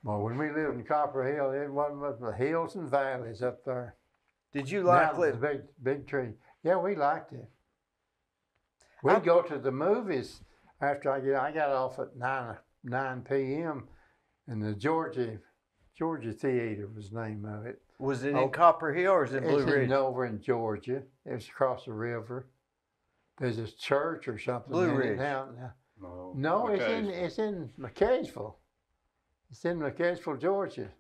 Well, when we lived in Copper Hill, it wasn't but the hills and valleys up there. Did you like Now, the living? big tree. Yeah, we liked it. We'd go to the movies after I got off at 9 p.m. and the Georgia Theater was the name of it. Was it Oh, in Copper Hill or is it Blue It's Ridge? over in Georgia. It was across the river. There's a church or something. Blue in it Ridge. now. No, No, McCaysville. it's in McCaysville. It's in McCaysville, Georgia.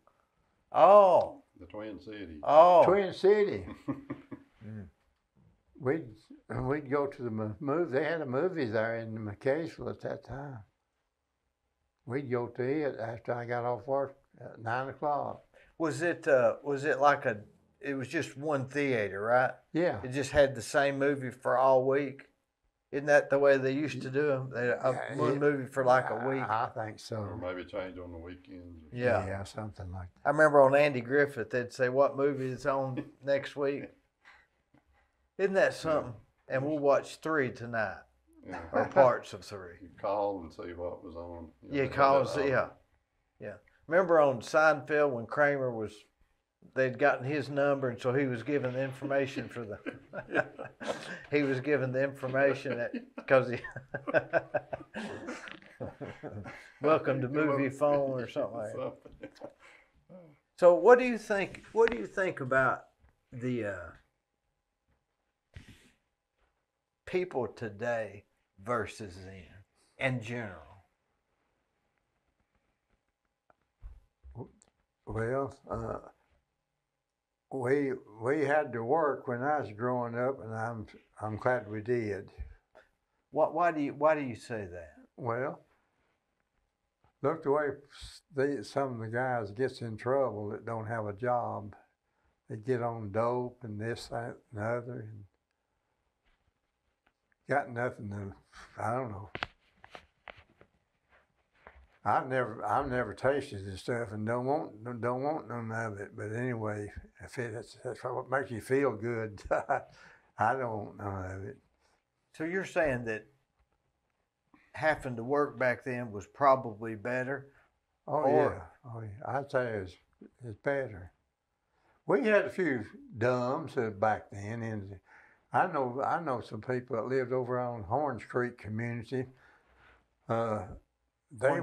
Oh, The Twin Cities. oh. Twin City. Mm. We'd go to the movie. They had a movie there in McCaysville at that time. we'd go to it after I got off work at 9 o'clock. Was it like it was just one theater, right? Yeah. It just had the same movie for all week. Isn't that the way they used to do them? One movie for like a week. I think so. Or maybe change on the weekends. Yeah. Yeah, something like that. I remember on Andy Griffith, they'd say, "What movie is on next week?" Isn't that something? And we'll watch 3 tonight, Yeah. or parts of 3. You call and see what was on. You know, Yeah, they had cause that on. yeah. Remember on Seinfeld when Kramer they'd gotten his number, and so he was giving the information for the. He was giving the information because he. Welcome to movie phone or something like that. So what do you think? What do you think about the people today versus then, in general? Well, we had to work when I was growing up, and I'm glad we did. Why do you say that? Well, look the way some of the guys gets in trouble that don't have a job. They get on dope and this, that, and the other, and got nothing to. I don't know. I've never tasted this stuff and don't want none of it. But anyway, if that's what makes you feel good, I don't want none of it. So you're saying that having to work back then was probably better? Oh yeah. I'd say it's better. We had a few dumbs back then, and I know some people that lived over on Horns Creek community. They'd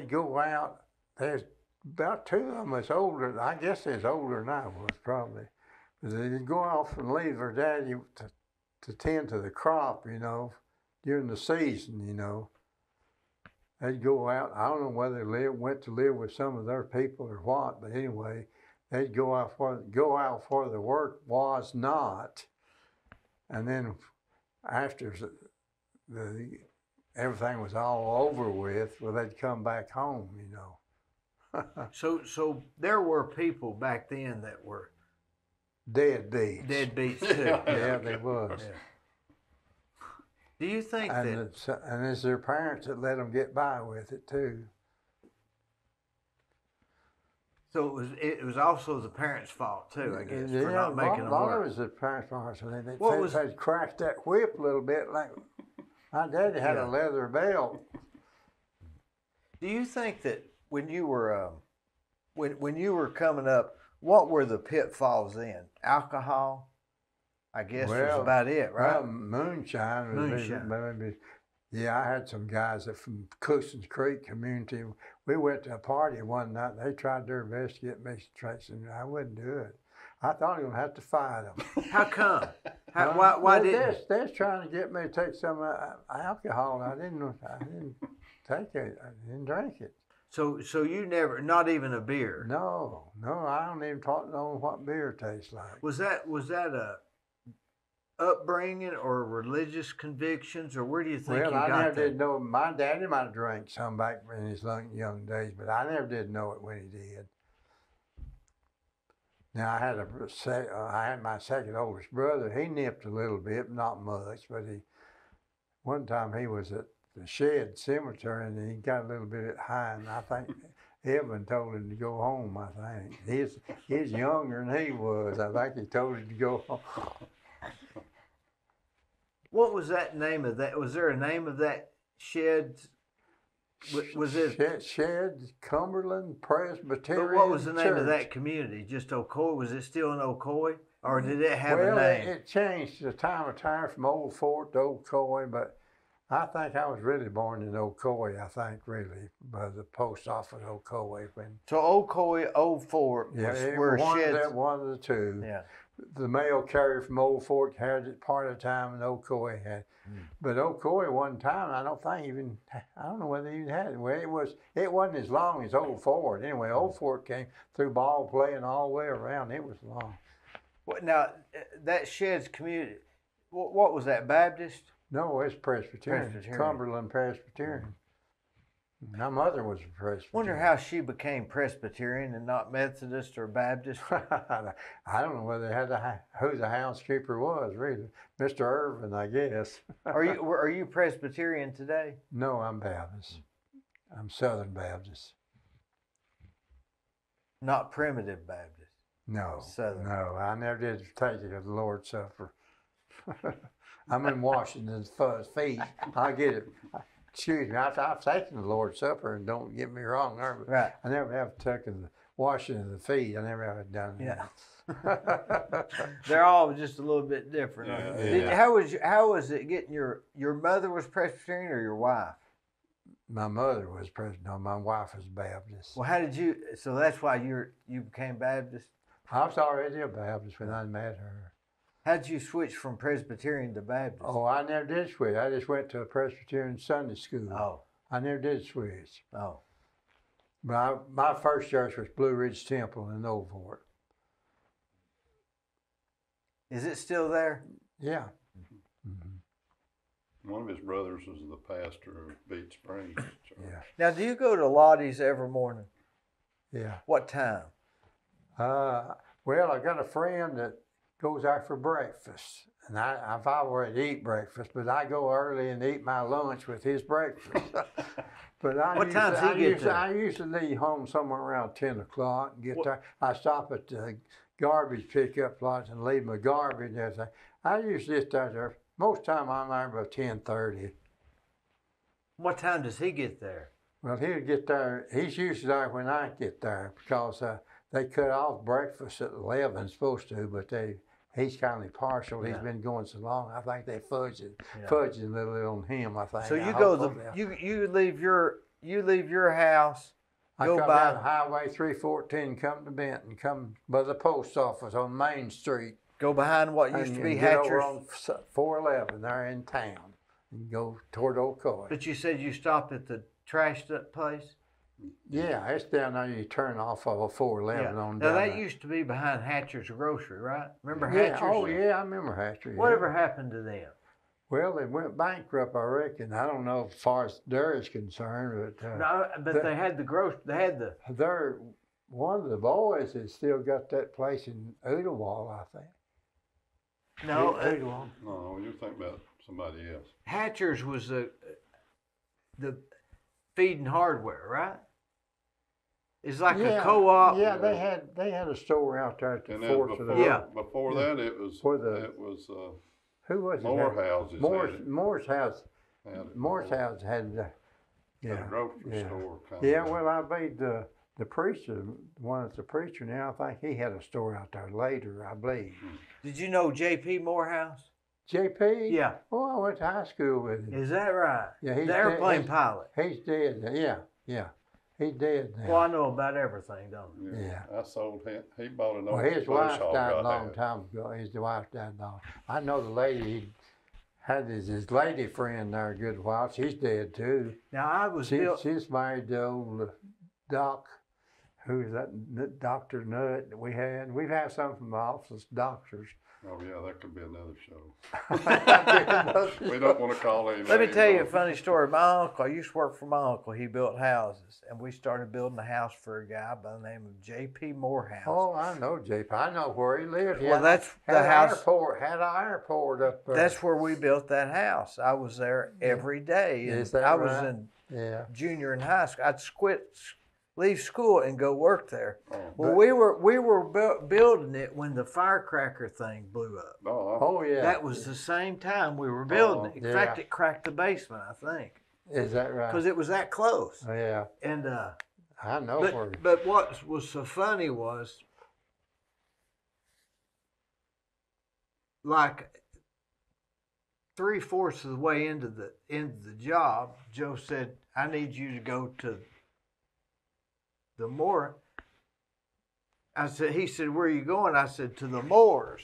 go out. There's about 2 of them that's older. I guess they're older than I was probably. But they'd go off and leave their daddy to tend to the crop, during the season, They'd go out. I don't know whether they went to live with some of their people or what, but anyway, they'd go out for the work was not, and then after everything was all over with, well, they'd come back home, So there were people back then that were Deadbeats. deadbeats too. Yeah, they was. Yeah. Do you think And it's their parents that let them get by with it too. so it was also the parents' fault too, I guess, for not making them a lot of it work? was the parents' fault. So they'd cracked that whip a little bit. Like my daddy had a leather belt. Do you think that when you were when you were coming up, what were the pitfalls then? Alcohol, I guess, was about it, right? Well, moonshine. Moonshine. Yeah, I had some guys that from Cookson's Creek community. We went to a party one night. They tried their best to get me some tricks, and I wouldn't do it. I thought I was gonna have to fight them. How come? Why didn't? They're trying to get me to take some alcohol. I didn't take it. I didn't drink it. So you never, not even a beer. No, I don't even know what beer tastes like. Was that a upbringing or religious convictions, or where do you think you got I never that? did know. My daddy might have drank some back in his young days, but I never did know it when he did. Now I had my second oldest brother. He nipped a little bit, not much, but one time he was at the Shed Cemetery and he got a little bit high, and I think Evan told him to go home. I think he's younger than he was. I think he told him to go home. What was that name of that? Was there a name of that shed? Was it Shed Cumberland Presbyterian? But what was the name Church. of that community? Just Ocoee? Was it still in Ocoee, or did it have a Well, name? it changed the time of time from Old Fort to Ocoee, but I think I was really born in Ocoee. I think really by the post office Ocoee when. So Ocoee, Old Fort was where sheds. One of the two. Yeah. The mail carrier from Old Fort had it part of the time, and Ocoee had. But Ocoee one time, I don't know whether they even had it. Well, it wasn't as long as Old Fort. Anyway, Old Fort came through ball playing all the way around. It was long. Now, that sheds community, what was that, Baptist? No, it's Presbyterian. Presbyterian. Cumberland Presbyterian. My mother was a Presbyterian. Wonder how she became Presbyterian and not Methodist or Baptist. I don't know whether they had who the housekeeper was, really. Mr. Irvin, I guess. Are you Presbyterian today? No, I'm Baptist. I'm Southern Baptist. Not Primitive Baptist. No, Southern. no, I never did take it at the Lord's Supper. I'm in Washington's feet. I get it. Excuse me, I've taken the Lord's Supper, and don't get me wrong, but Right. I never have taken the washing of the feet. I never have done that. Yeah. They're all just a little bit different. Yeah. How was it getting your mother was Presbyterian or your wife? My mother was Presbyterian. No, my wife was Baptist. Well, how did you? So that's why you became Baptist. I was already a Baptist when I met her. How did you switch from Presbyterian to Baptist? Oh, I never did switch. I just went to a Presbyterian Sunday school. Oh. I never did switch. Oh. But my first church was Blue Ridge Temple in Old Fort. Is it still there? Yeah. One of his brothers was the pastor of Beach Springs Church. Yeah. Now, do you go to Lottie's every morning? Yeah. What time? Well, I got a friend that goes out for breakfast. And I've already eat breakfast, but I go early and eat my lunch with his breakfast. But What time does he get there? I usually leave home somewhere around 10 o'clock and get there. I stop at the garbage pickup lots and leave my garbage and everything. I usually get there. Most time I'm there about 10:30. What time does he get there? Well, he'll get there. He's usually there when I get there because they cut off breakfast at 11, supposed to, but he's kind of partial. He's been going so long. I think they fudging a little on him. I think. So you leave your house. I go come by down Highway 314, come to Benton, come by the post office on Main Street. Go behind what used to be get over Hatcher's. on 411 there in town and go toward Old Coy. But you said you stopped at the trashed up place? Yeah, it's down there. You turn off of 411 on Now down that there. used to be behind Hatcher's Grocery, right? Remember Yeah, Hatcher's? oh yeah, I remember Hatcher. Yeah. Whatever happened to them? Well, they went bankrupt, I reckon. I don't know as far as there is concerned, but No, but they had the grocery. They had the. they're one of the boys has still got that place in Oodlewall, I think. No, Oodlewall. No, you think about somebody else. Hatcher's was the feed and hardware, right? It's like a co-op. Yeah, they had a store out there at the And then forks of the before that, it was who was it? Morehouse's. Moore's house. Moore's house had a grocery store. Yeah, well, I made the preacher, one that's a preacher now. I think he had a store out there later, I believe. Did you know J.P. Morehouse? JP? Yeah. Oh, I went to high school with him. Is that right? Yeah, the airplane pilot. He's dead. Yeah. He's dead now. Well, I know about everything, don't I? Yeah. I sold him. He bought an old Well, his wife hog died I a long had. time ago. His wife died long. I know the lady he had his lady friend there a good while. She's dead too. Now I was She's married to old Doc, who's that Dr. Nutt that we had. We've had some from the office doctors. Oh yeah, that could be another show. We don't want to call any Let me names tell you a on it. funny story. My uncle, I used to work for my uncle. He built houses, and we started building a house for a guy by the name of J.P. Morehouse. Oh, I know JP. I know where he lived. Well, that's the house. Had an airport up there. That's where we built that house. I was there every day. And Is that I was right? in junior in high school. I'd leave school and go work there. Oh, Well, we were building it when the firecracker thing blew up. Oh yeah. That was the same time we were building it. In yeah. fact, it cracked the basement, I think, Is that right? because it was that close. Oh, yeah. And I know where. but what was so funny was, like 3/4 of the way into the job, Joe said, "I need you to go to the Moore." He said, "Where are you going?" I said, "To the Moors."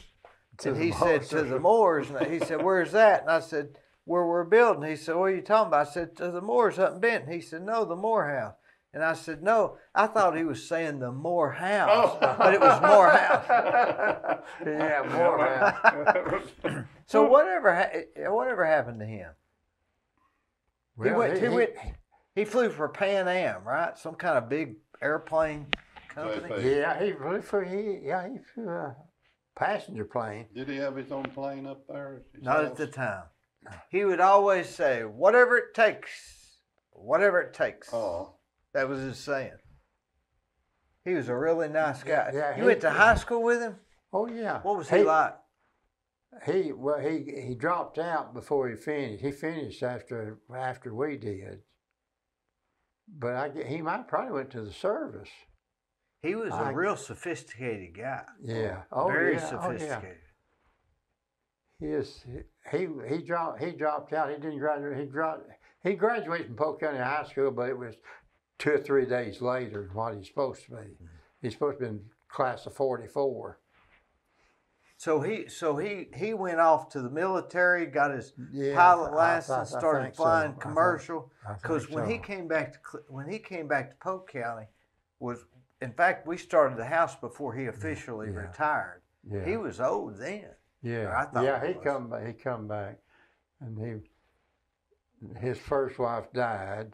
And he said, "To the Moors." And he said, "Where's that?" And I said, "Where we're building." He said, "What are you talking about?" I said, "To the Moors up in Benton." He said, "No, the Morehouse." And I said, no, I thought he was saying the Morehouse, but it was Morehouse. Yeah, Morehouse. So whatever happened to him? Well, He flew for Pan Am, right? Some kind of big airplane company. JP. yeah, he flew a passenger plane. Did he have his own plane up there? Not at the time. He would always say, whatever it takes, whatever it takes. Oh. That was his saying. He was a really nice guy. Yeah, You went to high school with him? Oh yeah. What was he like? He dropped out before he finished. He finished after we did. But he might probably went to the service. He was a real sophisticated guy. Yeah. Very yeah. sophisticated. He dropped out. He didn't graduate. He graduated from Polk County High School, but it was 2 or 3 days later than what he's supposed to be. He's supposed to be in class of 44. So he went off to the military, got his pilot license, started flying commercial. Because when he came back to Polk County, in fact we started the house before he officially retired. Yeah. He was old then. Yeah, he come back, and his first wife died,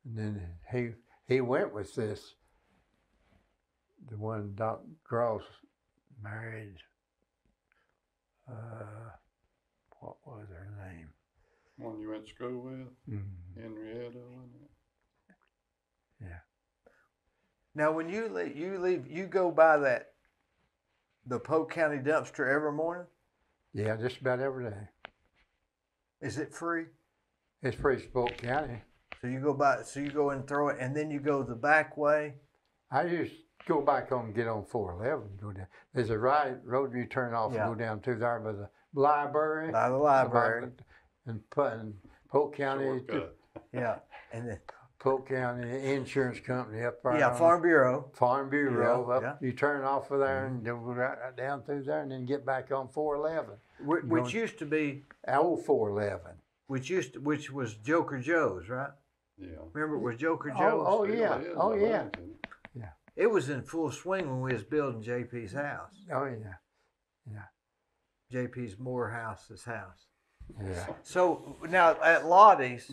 and then he went with the one Doc Gross married. What was her name? One you went to school with? Mm-hmm. Henrietta, wasn't it? Yeah. Now when you leave, you go by the Polk County dumpster every morning? Yeah, just about every day. Is it free? It's free to Polk County. So you go and throw it, and then you go the back way? I just go back on and get on 411 and go down. There's a road you turn off and go down to there by the library. By the library. And Polk County. Shortcut. Yeah. And then Polk County Insurance Company up there. yeah, Farm Bureau. Farm Bureau. Yeah, You turn off of there and go right down through there and then get back on 411. Which used to be Old 411. which was Joker Joe's, right? Yeah. Remember it was Joker Joe's? Oh Still yeah. is, Oh I yeah. think, isn't it? It was in full swing when we was building JP's house. Oh yeah. JP's Morehouse's house. Yeah. So now at Lottie's,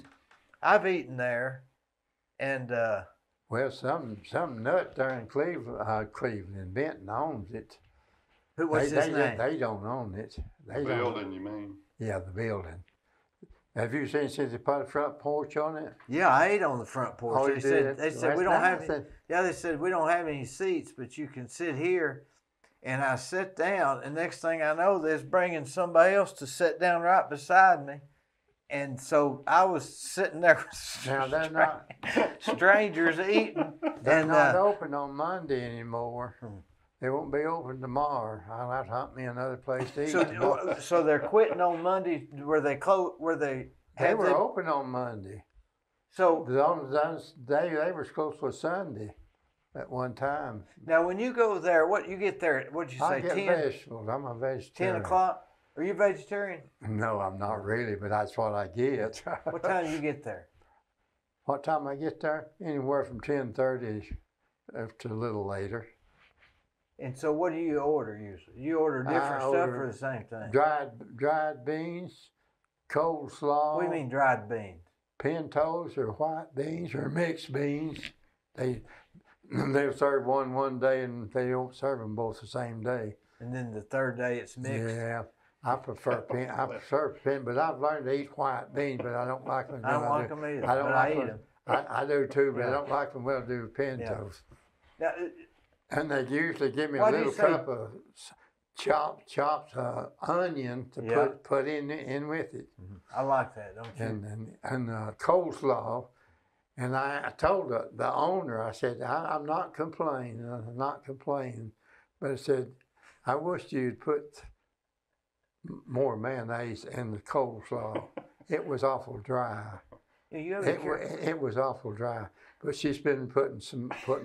I've eaten there, and Well, some nut there in Cleveland, Benton owns it. what's his name? They don't own it. They Building, you mean? Yeah, the building. Have you seen since they put a front porch on it? Yeah, I ate on the front porch. Oh, they you said did? we don't have Nice. they said we don't have any seats, but you can sit here. And I sat down, and next thing I know, they're bringing somebody else to sit down right beside me. And so I was sitting there with Now they're not strangers eating. they're And not open on Monday anymore. They won't be open tomorrow. I'll have to hunt me another place to eat. so they're quitting on Monday. Were they close? They were open on Monday. So they were closed for Sunday at one time. now, when you go there, what you get there? What'd you say? I get 10? vegetables. I'm a vegetarian. 10 o'clock. Are you vegetarian? No, I'm not really, but that's what I get. What time do you get there? What time I get there? Anywhere from 10:30 to a little later. And so, what do you order usually? You order different stuff or the same thing? Dried beans, coleslaw. What do you mean dried beans? Pintos or white beans or mixed beans. They'll serve one day and they don't serve them both the same day. And then the third day it's mixed. Yeah, I prefer but I've learned to eat white beans, but I don't like them. I don't like them either. I don't but like I eat them. them. I do too, but I don't like them well do with pintos. Now, And they usually give me a Why do you little say- cup of chopped onion to put in with it, I like that, don't you? and coleslaw. And I told the owner, I said, I'm not complaining, but I said, I wish you'd put more mayonnaise in the coleslaw. It was awful dry. Yeah, you have a It was awful dry, but she's been putting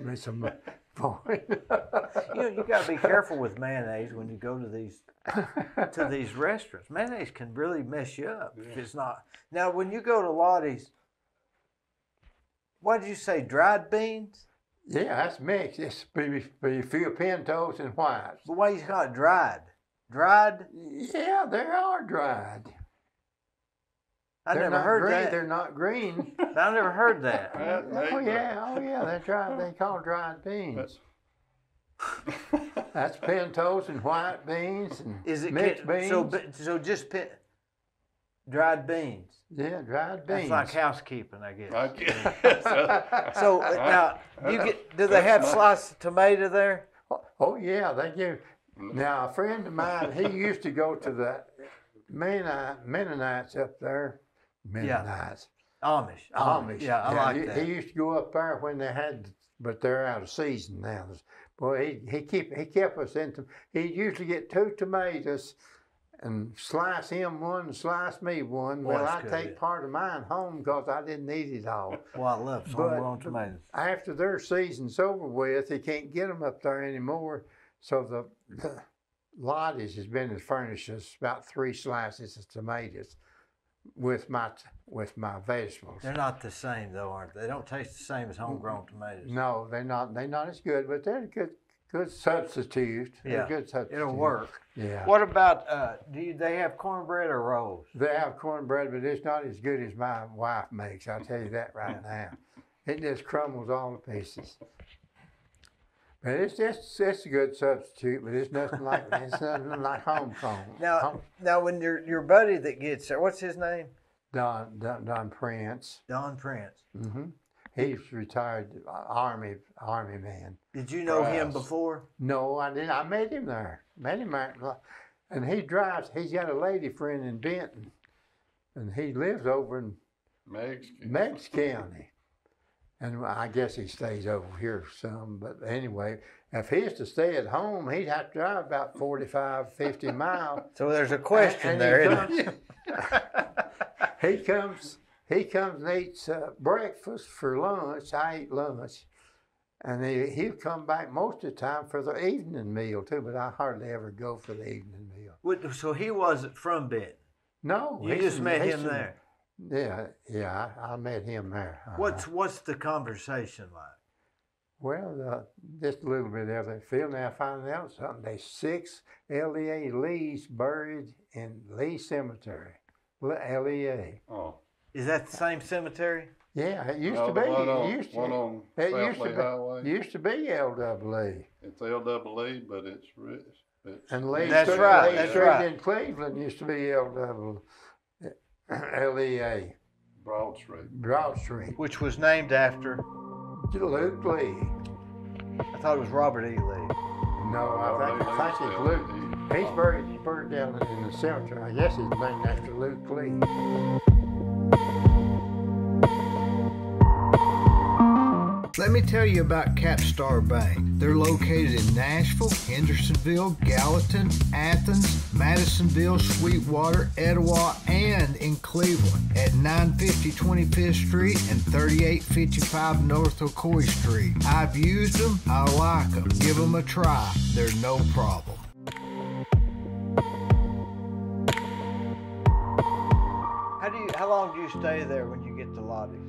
me some. you got to be careful with mayonnaise when you go to these restaurants. Mayonnaise can really mess you up if it's not. Now, when you go to Lottie's, What did you say? Dried beans? Yeah, that's mixed. It's be a few pintos and whites. But why you call it dried? Dried? Yeah, they are dried. I They're never not heard green. that. They're not green. I never heard that. Oh yeah, they're dried. They call dried beans. That's pintos and white beans and mixed beans. So just dried beans. Yeah, dried beans. That's like housekeeping, I guess. I guess. So now, do they have sliced tomato there? Oh yeah, they do. Now a friend of mine, he used to go to the Mennonites up there. Mennonites. Amish. Yeah, I like that. He used to go up there when they had, but they're out of season now. Boy, he kept us into. He'd usually get 2 tomatoes, and slice him one and slice me one. Boy, Well, that's I good. take part of mine home because I didn't eat it all. Well, I love homegrown tomatoes. After their season's over with, he can't get them up there anymore. So the Lottie's has been furnished us about 3 slices of tomatoes with my vegetables. They're not the same though, aren't they? They don't taste the same as homegrown tomatoes. No, they're not. They're not as good, but they're good substitute. They're Yeah, good substitute. it'll work. Yeah. What about they have cornbread or rolls? They have cornbread, but it's not as good as my wife makes. I'll tell you that right now. It just crumbles all to pieces. But it's a good substitute, but it's nothing like homegrown. Now when your buddy that gets there, what's his name? Don Prince. Don Prince. Mm-hmm. He's retired army man. Did you know him before? No, I didn't. I met him there. And he drives. He's got a lady friend in Benton, and he lives over in Meigs County. And I guess he stays over here some. But anyway, if he was to stay at home, he'd have to drive about 45, 50 miles. So there's a question there, isn't there? He comes and eats breakfast for lunch. I eat lunch. And he'll come back most of the time for the evening meal too, but I hardly ever go for the evening meal. So he wasn't from Benton? No. You just met him there? Yeah, I met him there. What's the conversation like? Well, just a little bit of it. Phil, now I found out something. There's 6 Lea Lees buried in Lee Cemetery. Lea. Oh. Is that the same cemetery? Yeah, it used to be. One on South Lee Highway. Used to be L-double-E. It's L-double-E, but it's rich. And Lee That's Street, right. Lee That's Street right. in Cleveland used to be Lea. Broad Street. Broad Street. Which was named after? Luke Lee. I thought it was Robert E. Lee. No, I think it's Luke. He's buried down in the cemetery. I guess he's named after Luke Lee. Let me tell you about Capstar Bank. They're located in Nashville, Hendersonville, Gallatin, Athens, Madisonville, Sweetwater, Etowah, and in Cleveland at 950 25th Street and 3855 North Ocoee Street. I've used them. I like them. Give them a try. They're no problem. How long do you stay there when you get to Lottie's?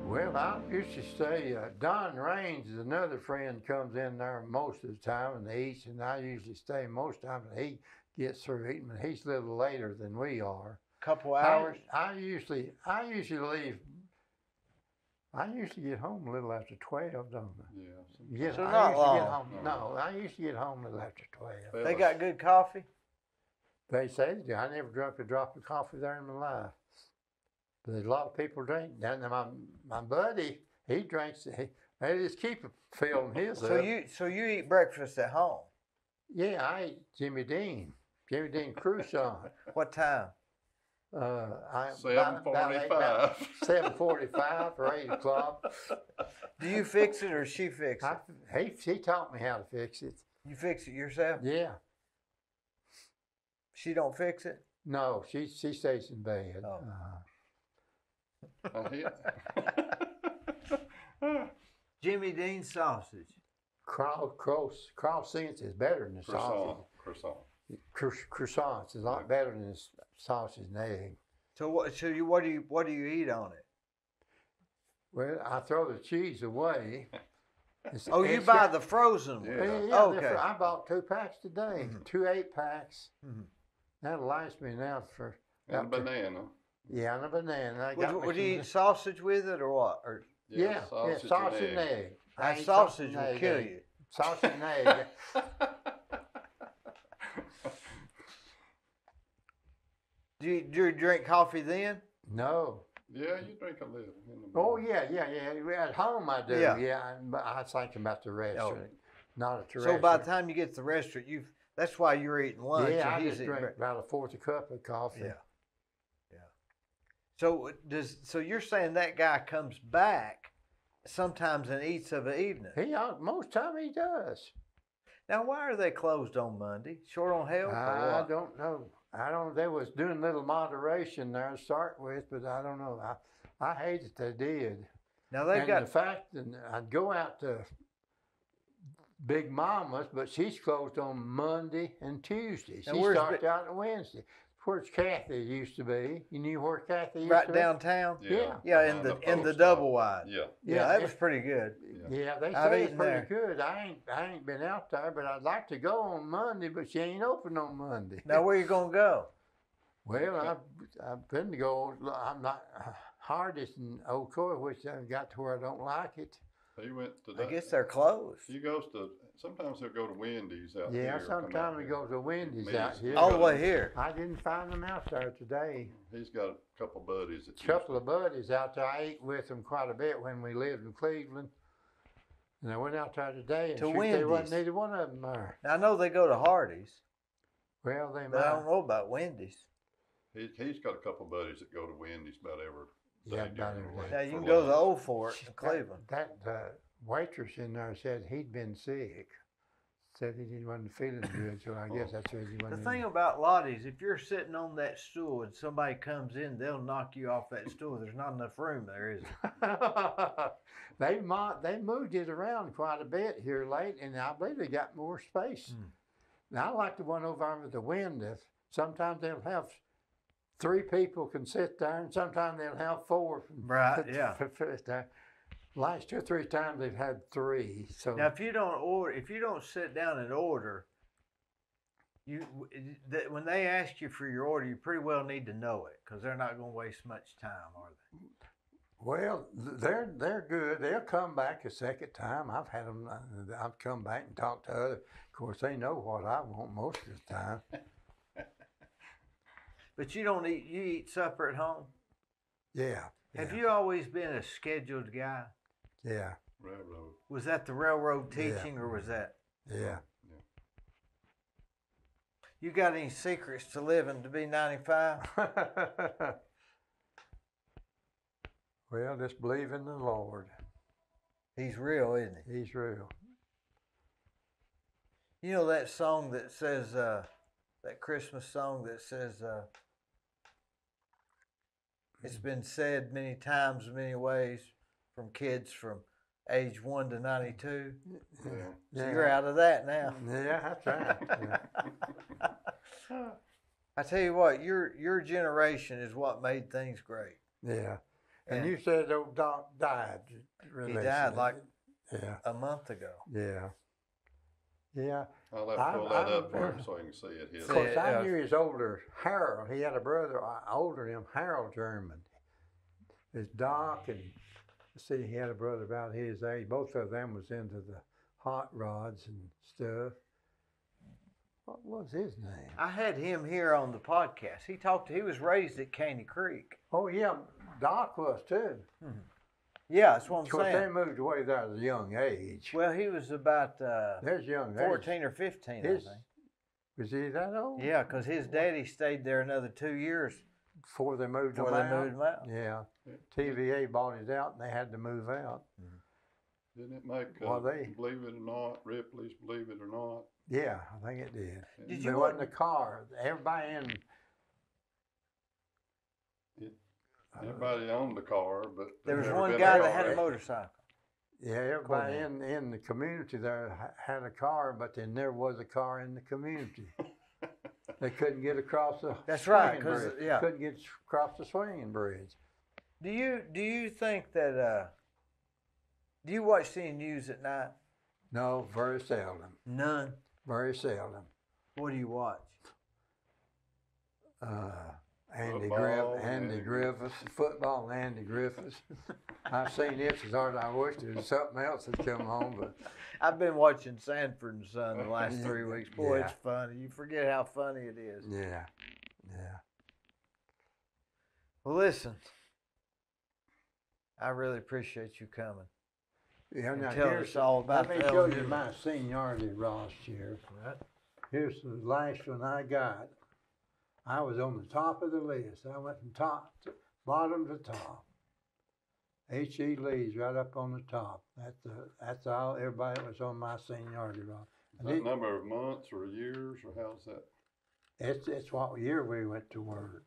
Well, I used to stay, Don Raines is another friend, comes in there most of the time and eats, and I usually stay most of the time, and he gets through eating, but he's a little later than we are. Couple hours? I usually leave, I usually get home a little after 12, don't I? Yeah. So not long. No, I usually get home a little after 12. They got good coffee? They say they do. I never drunk a drop of coffee there in my life. But there's a lot of people drink. Now my buddy, he drinks. They just keep filling his up. So you eat breakfast at home? Yeah, I eat Jimmy Dean croissant. What time? 7:45. 7:45 or 8 o'clock. Do you fix it or she fix it? He taught me how to fix it. You fix it yourself? Yeah. She don't fix it? No, she stays in bed. Oh. Jimmy Dean sausage. Croissants is better than the sausage. Croissants is a lot better than sausage and egg. So what do you eat on it? Well, I throw the cheese away. Oh, you buy the frozen one. Yeah. Yeah, Okay. I bought 2 packs today, Mhm. 2 8-packs. Mhm. That'll last me now for And up to- banana. yeah, and a banana. I got me Would you some- eat sausage with it or what? Or yeah, sausage and egg. I that ain't sausage will and egg, kill egg. you. Sausage and egg. Do you drink coffee then? No. Yeah, you drink a little. In the Oh morning. yeah. At home I do. Yeah. Yeah, but I was thinking about the restaurant, not at the So restaurant. by the time you get to the restaurant, that's why you're eating lunch. yeah, I and he's just eating drink about a fourth a cup of coffee. Yeah. So you're saying that guy comes back sometimes and eats of an evening? Most time he does. Now, why are they closed on Monday? Short on help or I what? don't know. I don't. They was doing a little moderation there to start with, but I don't know. I hate that they did. Now they've And got the fact that I'd go out to Big Mama's, but she's closed on Monday and Tuesday. Now, She where's starts out on Wednesday. Where's Kathy used to be? You knew where Kathy used right to be? downtown. Yeah. Yeah, in behind the post double office. wide. Yeah. Yeah, that was pretty good. Yeah, they I've say it's eaten pretty good. I ain't been out there, but I'd like to go on Monday, but she ain't open on Monday. Now where you gonna go? Well, I've been to go. I'm not hardest in Old Coy, which I got to where I don't like it. He went to I that. guess they're closed. He goes to. Sometimes he'll go to Wendy's out here. Yeah, come out sometimes we here. go to Wendy's Me's out here. All the way here. I didn't find them out there today. He's got a couple buddies that. A couple of buddies out there. I ate with them quite a bit when we lived in Cleveland. And I went out there today and To shoot, Wendy's. there wasn't neither one of them there. Now, I know they go to Hardee's, Well, they but I don't might. know about Wendy's. He's got a couple buddies that go to Wendy's about every Yeah, day about during the every week day. Now you for can go to lunch. Old Fort in Cleveland. That waitress in there said he'd been sick. Said he wasn't feeling good, so I guess that's the reason he The wasn't. thing about Lottie's, if you're sitting on that stool and somebody comes in, they'll knock you off that stool. There's not enough room there, is there? They moved it around quite a bit here late, and I believe they got more space. Now I like the one over under the window. Sometimes they'll have 3 people can sit there, and sometimes they'll have 4. Right, yeah. Last 2 or 3 times they've had 3. So Now, if you don't sit down and order, when they ask you for your order, you pretty well need to know it because they're not going to waste much time, are they? well, they're good. They'll come back a second time. I've had them. I've come back and talked to other. Of course, they know what I want most of the time. But you don't eat. You eat supper at home. Yeah. Have you always been a scheduled guy? Yeah. Railroad. Was that the railroad Yeah. teaching, or was that? Yeah. You got any secrets to living to be 95? Well, just believe in the Lord. He's real, isn't he? He's real. You know that song that says, that Christmas song that says, it's been said many times, many ways, from kids from age 1 to 92. Yeah. So you're out of that now. Yeah, that's right. Yeah. I tell you what, your generation is what made things great. Yeah. And And you said old Doc died. He died like Yeah. a month ago. Yeah. Yeah. I'll have to pull that up for him so you can see it here. Of course, I Yeah. knew his older Harold. He had a brother older than him, Harold German. His Doc, and see, he had a brother about his age. Both of them was into the hot rods and stuff. What was his name? I had him here on the podcast. He was raised at Caney Creek. Oh yeah, Doc was too. Yeah, that's what Of I'm course, they saying. moved away there at a young age. Well, he was about There's young 14 age. or 15, His- I think. Was he that old? Yeah, because his daddy stayed there another 2 years Before they moved before him they out. moved him out. Yeah. TVA bought it out, and they had to move out. Didn't it make Well, they- Believe It or Not, Ripley's Believe It or Not? Yeah, I think it did. Did There you wasn't a car. Everybody in. Everybody owned the car, but There was never one been guy a that had car. a motorcycle. Yeah, everybody Cool. in the community there had a car, but there never was a car in the community. They couldn't get across the. That's right, swinging 'cause, bridge. yeah. Couldn't get across the swinging bridge. Do you think that Do you watch any news at night? No, very seldom. None. Very seldom. What do you watch? Football, Andy Griffiths, football, and Andy Griffiths. I've seen this as hard as I wish there was something else had come on, but I've been watching Sanford and Son the last 3 weeks. Boy, Yeah. it's funny. You forget how funny it is. yeah. Well, listen, I really appreciate you coming. Yeah, And now tell here's us all about let me the show you LNN. my seniority roster here. Right. Here's the last one I got. I was on the top of the list. I went from top to bottom to top. H.E. Lee's right up on the top. That's all everybody that was on my seniority roster. Is that number of months or years or how's that? It's what year we went to work.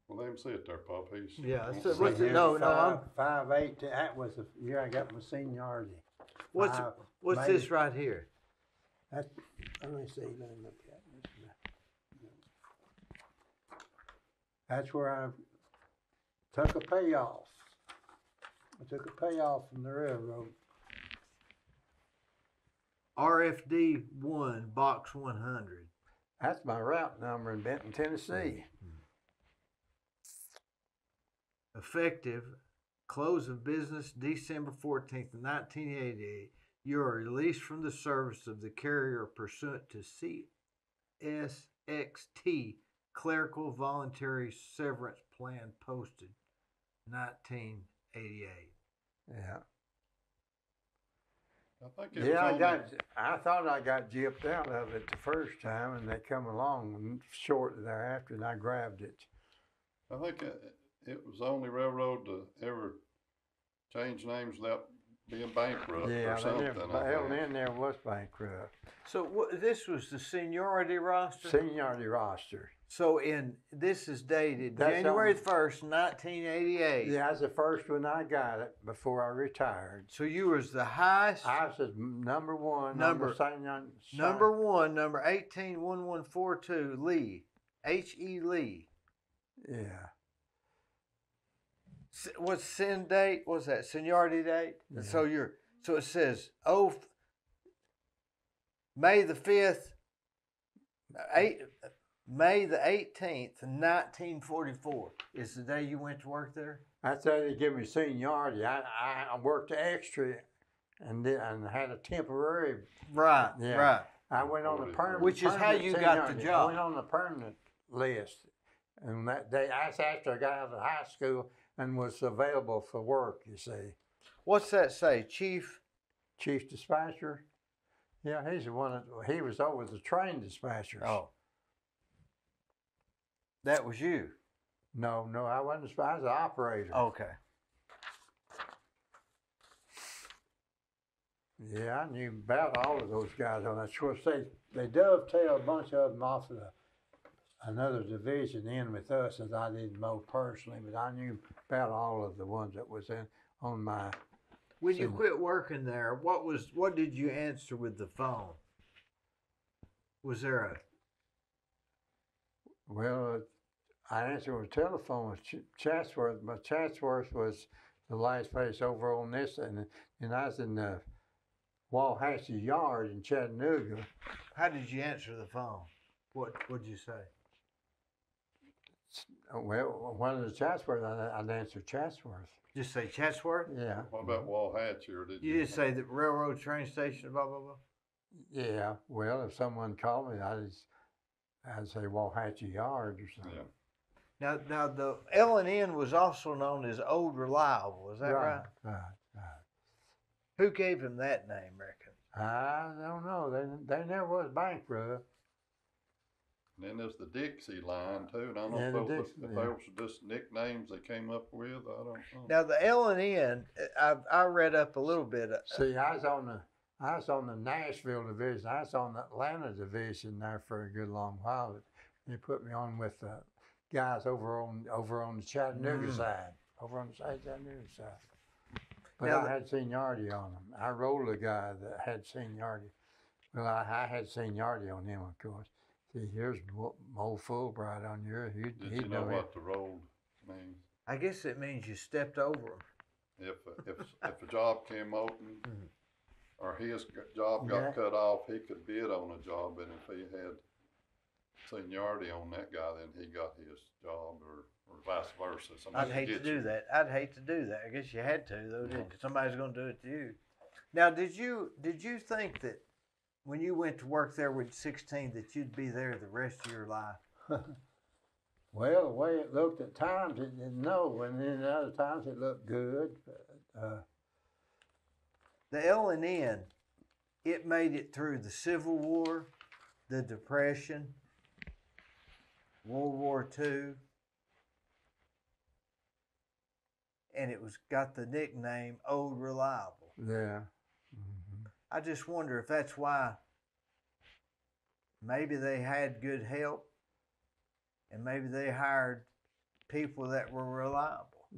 Well, let him see it there, Pop. He's Yeah, wants so to what's see it- it. no, I'm- 5'8". That was the year I got my seniority. What's Five- what's maybe- this right here? That's, let me see. Let me look at this. That's where I took a payoff. I took a payoff from the railroad. RFD 1 box 100. That's my route number in Benton, Tennessee. Effective close of business December 14th, 1988. You are released from the service of the carrier pursuant to CSXT clerical voluntary severance plan posted 1988. Yeah. I think it Yeah, was I thought I got gypped out of it the first time, and they come along shortly thereafter, and I grabbed it. I think it was the only railroad to ever change names without being bankrupt Yeah, or something. I think. L&N there was bankrupt. So this was the seniority roster. Seniority roster. So this is dated That's January on- 1st, 1988. Yeah, that's the first one I got it before I retired. So you was the highest I was number one. Number 181142 Lee, H.E. Lee. Yeah. What's sin date? What's that? Seniority date? Yeah. So it says May the 5th, May the 18th, 1944 is the day you went to work there. That's how they give me seniority. I worked extra and had a temporary. Right, Yeah. right. I went on the permanent. Which is how permanent you got the seniority. job. I went on the permanent list, and that day that's after I got out of high school and was available for work. You see, What's that say, Chief? chief dispatcher. Yeah, he's the one. He was over the train dispatchers. Oh, that was you. No, I wasn't. I was an operator. Okay. Yeah, I knew about all of those guys on that. Of course, they dovetail a bunch of them off of another division in with us that I didn't know personally, but I knew about all of the ones that was on my. When you quit working there, what did you answer with the phone? Was there a Well, I answered with telephone with Chatsworth, but Chatsworth was the last place over on this, and I was in the Walhatchee Yard in Chattanooga. How did you answer the phone? What'd you say? Well, one of the Chatsworth, I'd answer Chatsworth. Just say Chatsworth? Yeah. What about Walhatchee, or did You just say the railroad train station, blah blah blah. Yeah. Well, if someone called me, I'd say Walhatchee Yard or something. Yeah. Now the L&N was also known as Old Reliable. Is that right? Right. Who gave him that name, reckon? I don't know. They never was bankrupt. And then there's the Dixie line too. And I don't Yeah, know the if Dixie, those yeah. were just nicknames they came up with. I don't know. Now the L&N, I read up a little bit. See, I was on the Nashville division. I was on the Atlanta division there for a good long while. They put me on with guys over on the Chattanooga side, over on the Chattanooga side. But Now I had seniority on them. I rolled a guy that had seniority. Well, I had seniority on him, of course. See, here's Mo Fulbright on here. Did you know what the road means? I guess it means you stepped over them. If a job came open or his job got cut off, he could bid on a job, and if he had seniority on that guy, then he got his job, or vice versa. I'd hate to do that. I'd hate to do that. I guess you had to, though. Somebody's going to do it to you. Now, did you think that when you went to work there with 16 that you'd be there the rest of your life? Well, the way it looked at times, it didn't know, and then other times it looked good. The L&N, it made it through the Civil War, the Depression, World War II, and it got the nickname Old Reliable. Yeah. I just wonder if that's why maybe they had good help and maybe they hired people that were reliable.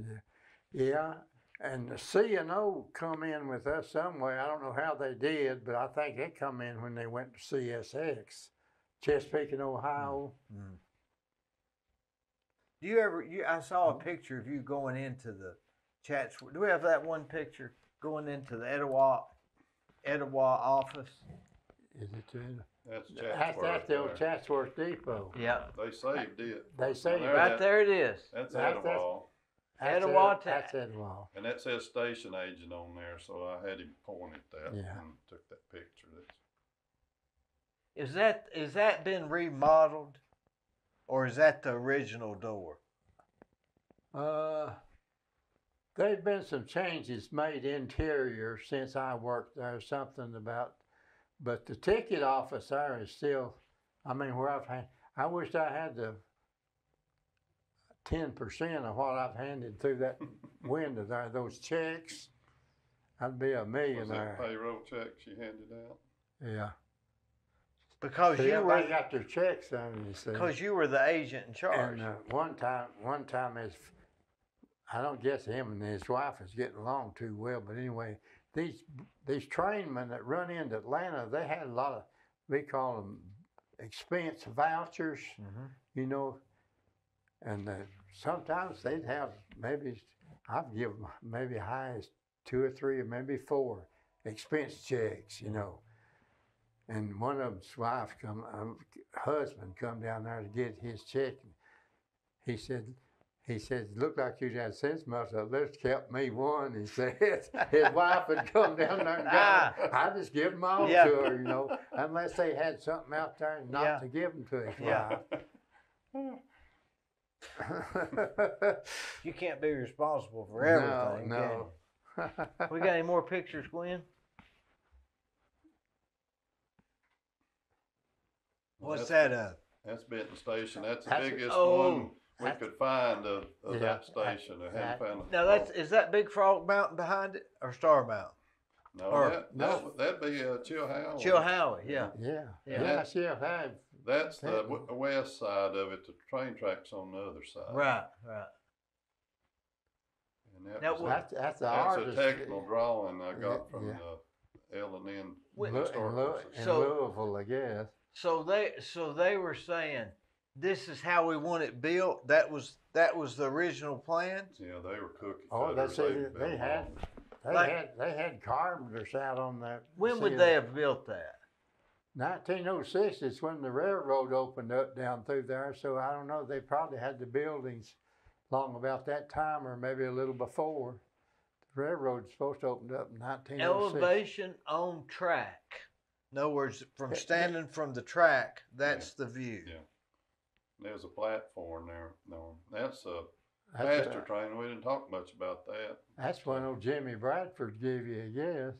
Yeah. And the C&O come in with us some way. I don't know how they did, but I think they come in when they went to CSX, Chesapeake and Ohio. Mm-hmm. Do you ever? I saw a picture of you going into the Chatsworth. Do we have that one picture going into the Etowah office? Is it true? That's Chatsworth. That's the old Chatsworth Depot. Yeah. They saved it. They saved it. Right there it is. That's Etowah. Etowah. That's Etowah. And that says station agent on there, so I had him point at that and took that picture. Is that been remodeled, or is that the original door? There's been some changes made interior since I worked there. Something about, but the ticket office there is still. I mean, where I wish I had the 10% of what I've handed through that window there. Those checks, I'd be a millionaire. Was that payroll checks you handed out? Yeah. Because you were got their checks on, you see. Because you were the agent in charge. And one time, I don't guess him and his wife is getting along too well. But anyway, these trainmen that run into Atlanta, they had a lot of, we call them expense vouchers, you know. And sometimes they'd have I've given maybe high as 2 or 3 or maybe 4 expense checks, you know. And one of them's husband come down there to get his check. He said, looked like you had sense much. At least kept me one. He said, his wife had come down there and got him. I just give them all to her, you know, unless they had something out there not to give them to his wife. You can't be responsible for everything. No. We got any more pictures, Gwen? What's that of? That's Benton Station. That's the biggest one we could find of that station. Is that Big Frog Mountain behind it, or Star Mountain? No, that'd be Chilhowie. Chilhowie, yeah. Chilhowie. That's the west side of it. The train track's on the other side. Right. And that's a technical drawing I got from the L&N in Louisville, I guess. So they were saying, this is how we want it built. That was the original plans. Yeah, they were cookie cutters. They had carpenters out on that. When would they have built that? 1906 is when the railroad opened up down through there. So I don't know. They probably had the buildings long about that time, or maybe a little before. The railroad's supposed to open up in 1906. Elevation on track. In other words, from standing from the track, that's the view. Yeah. There's a platform there. No, that's a passenger train. We didn't talk much about that. That's one old Jimmy Bradford gave you, I guess.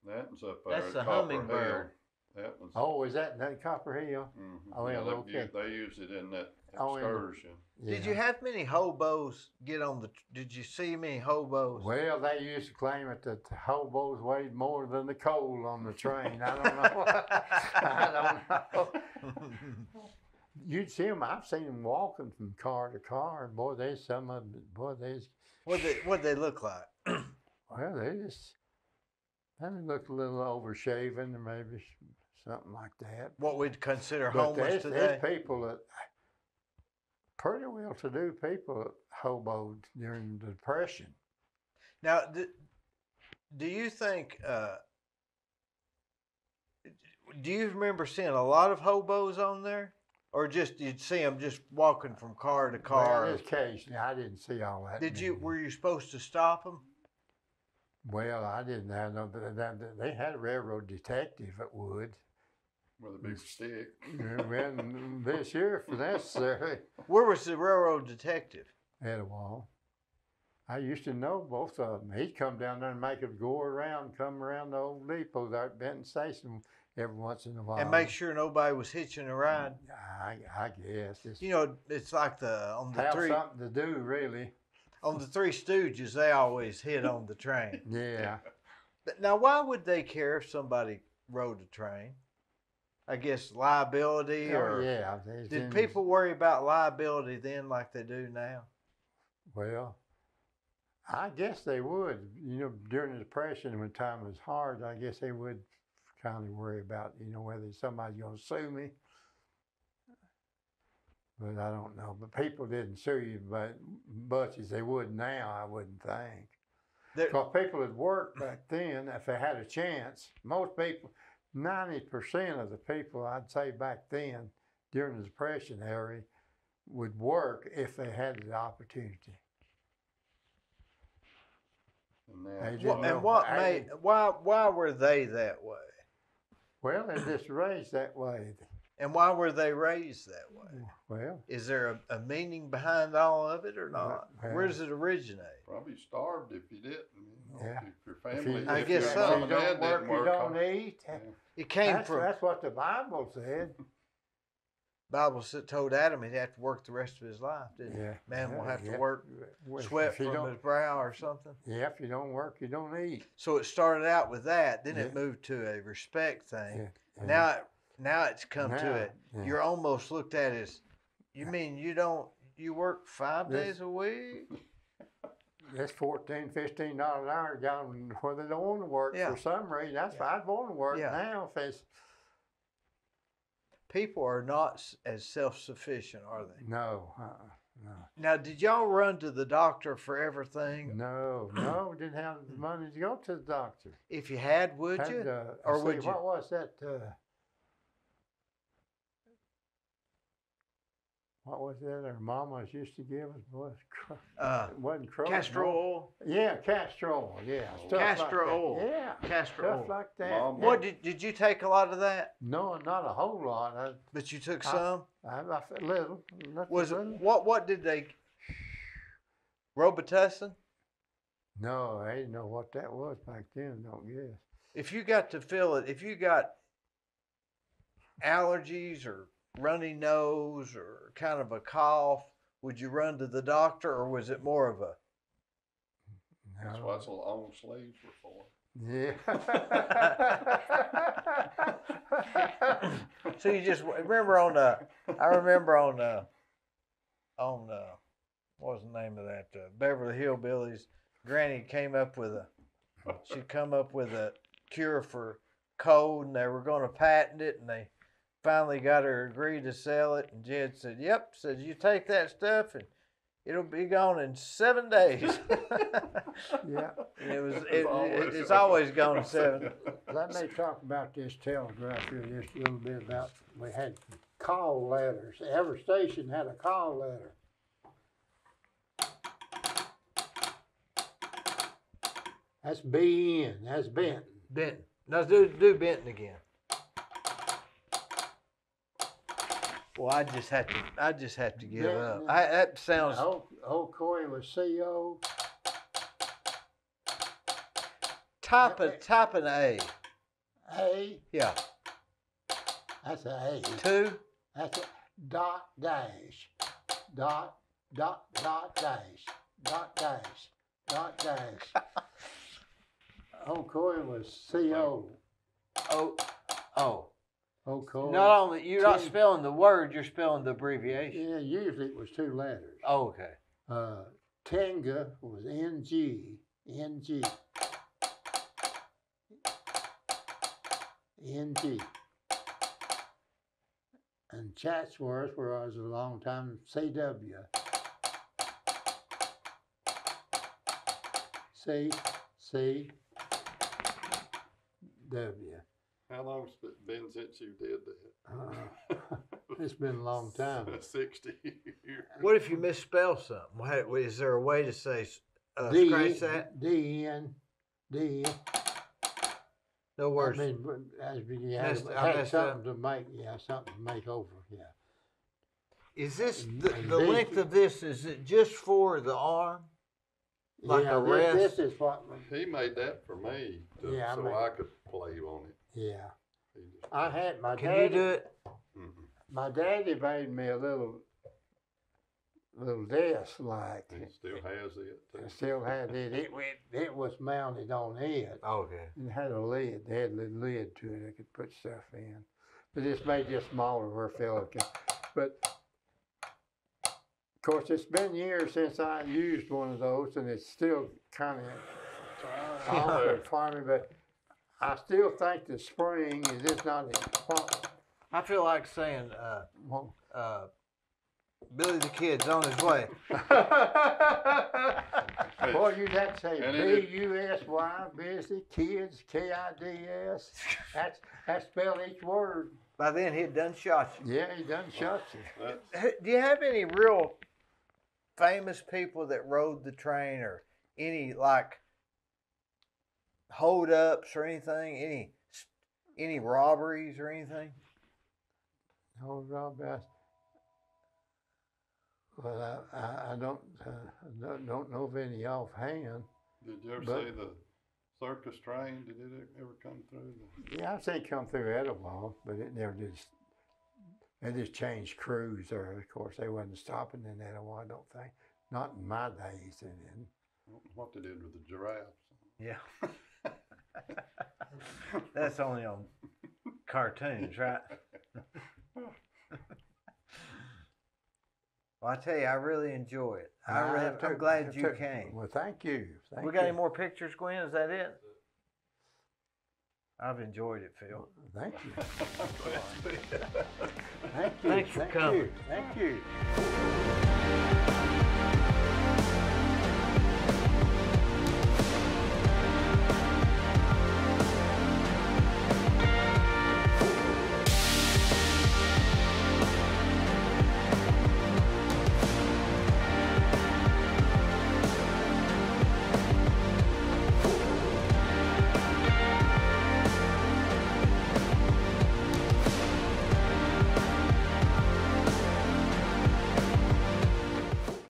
That was up there. That's the Hummingbird. Is that Copper Hill? Mm-hmm. Oh, yeah, okay. They used it in that excursion. Did you have many hobos get on the? Did you see many hobos? Well, they used to claim that the hobos weighed more than the coal on the train. I don't know. I don't know. You'd see them. I've seen them walking from car to car. Boy, there's some of them. Boy, there's. What'd they look like? Well, they looked a little overshaven, or maybe something like that. What we'd consider homeless today. There's people that. pretty well-to-do people hoboed during the Depression. Now, do you think? Do you remember seeing a lot of hobos on there, or just you'd see them just walking from car to car? Well, occasionally, I didn't see all that. Did you? many. Were you supposed to stop them? Well, I didn't have no. They had a railroad detective that would. with a big stick. Well, the sheriff was necessary. Where was the railroad detective? At a wall. I used to know both of them. He'd come down there and make us go around, come around the old depot there at Benton Station every once in a while. And make sure nobody was hitching a ride. I guess. It's You know, it's like on the have three something to do, really. on the Three Stooges. They always hit on the train. Yeah. But now, why would they care if somebody rode the train? I guess liability, or yeah. did people worry about liability then like they do now? Well, I guess they would. You know, during the Depression when time was hard, I guess they would kind of worry about, you know, whether somebody's going to sue me. But I don't know. But people didn't sue you much as they would now, I wouldn't think. Because people had worked back then, if they had a chance. Most people, 90% of the people, I'd say back then, during the Depression era, would work if they had the opportunity. Why were they that way? Well, they're just raised that way. And why were they raised that way? Well, is there a meaning behind all of it or not? Where does it originate? Probably starved if you didn't. You know, Yeah. If your family, I if guess your so. mom and dad didn't you work, don't eat. Yeah. It came from That's what the Bible said. Bible told Adam he'd have to work the rest of his life, didn't it? Yeah. Man will have to Yeah. work, Well, sweat if you from don't- his brow or something. Yeah, if you don't work, you don't eat. So it started out with that, then it Yeah. moved to a respect thing. Yeah. Now it's come to it. Yeah. You're almost looked at as, you mean you work 5 days a week? That's $14, $15 an hour gone where they don't want to work Yeah. for some reason. That's Yeah. why I'd want to work Yeah. now. If it's People are not as self-sufficient, are they? no. Now, did y'all run to the doctor for everything? No, didn't have the money to go to the doctor. If you had, would Had, you? or Or would you? What was that? What was that our mamas used to give us? It wasn't Crow. Castor oil. Yeah, castor oil. Yeah, stuff Castor like that. oil. Yeah, Castor stuff oil. like that. Mom, Yeah. What did you take a lot of that? No, not a whole lot. But you took some. I a little. Was little. it what did they? Robitussin. No, I didn't know what that was back then. Don't guess. If you got to feel it, if you got allergies or runny nose or kind of a cough, would you run to the doctor, or was it more of a? That's No. what the long sleeves were for. Yeah. So you just remember I remember on what was the name of that Beverly Hillbillies? Granny came up with she'd come up with a cure for cold, and they were going to patent it, and they finally got her to agree to sell it. And Jed said, "Yep," said, "You take that stuff and it'll be gone in 7 days." Yeah. And it's always gone in 7. Let me talk about this telegraph here just a little bit about. We had call letters. Every station had a call letter. That's BN. That's Benton. Benton. Now do Benton again. Well, I just have to give up. That sounds. Ocoee was CO. Type an A. A. Yeah. That's a A. 2. That's a dot dash. Dot dash. Dot dash. Dot dash. Ocoee was CO. Oh. Ocoee. Not only you're not spelling the word, you're spelling the abbreviation. Yeah, usually it was 2 letters. Oh, okay. Tenga was NG. NG. NG. And in Chatsworth, where I was a long time, CW. CW. How long's it been since you did that? It's been a long time. 60 years. What if you misspell something? Is there a way to say scratch that? D-N. No words. I mean, you had something to make, something to make over, Is this the And length of this? Is it just for the arm? Like a this rest? is what, He made that for me, Yeah, I so mean- I could play on it. yeah. He just- I had my Can daddy. you do it? Mm-mm. My daddy made me a little desk like. He still has it. I still had it. It was mounted on it. Okay. And had a lid. They had a lid to it. I could put stuff in. But it's made it smaller where a fella can. But of course, it's been years since I used one of those, and it's still kind of awkward for me. But I still think the spring is just not important. I feel like saying, Well, Billy the Kid's on his way. boy, you'd have to say And it- B-U-S-Y, busy, kids, K-I-D-S. That's spell each word. By then, he'd done shot you. Yeah, he done shot you. Do you have any real famous people that rode the train, or any like hold ups or anything? Any robberies or anything? Oh, Rob, well, I don't know of any offhand. Did you ever But- see the circus train? Did it ever come through? Yeah, I've seen it come through Etowah, but it never did. They just changed crews there. Of course, they wasn't stopping in Etowah, I don't think. Not in my days, they didn't. I don't know what they did with the giraffes. Yeah. That's only on cartoons, right? Well, I tell you, I really enjoy it. I'm glad you came. Well, thank you. We got any more pictures, Gwen? Is that it? I've enjoyed it, Phil. Thank you. Thanks for coming. Thank you.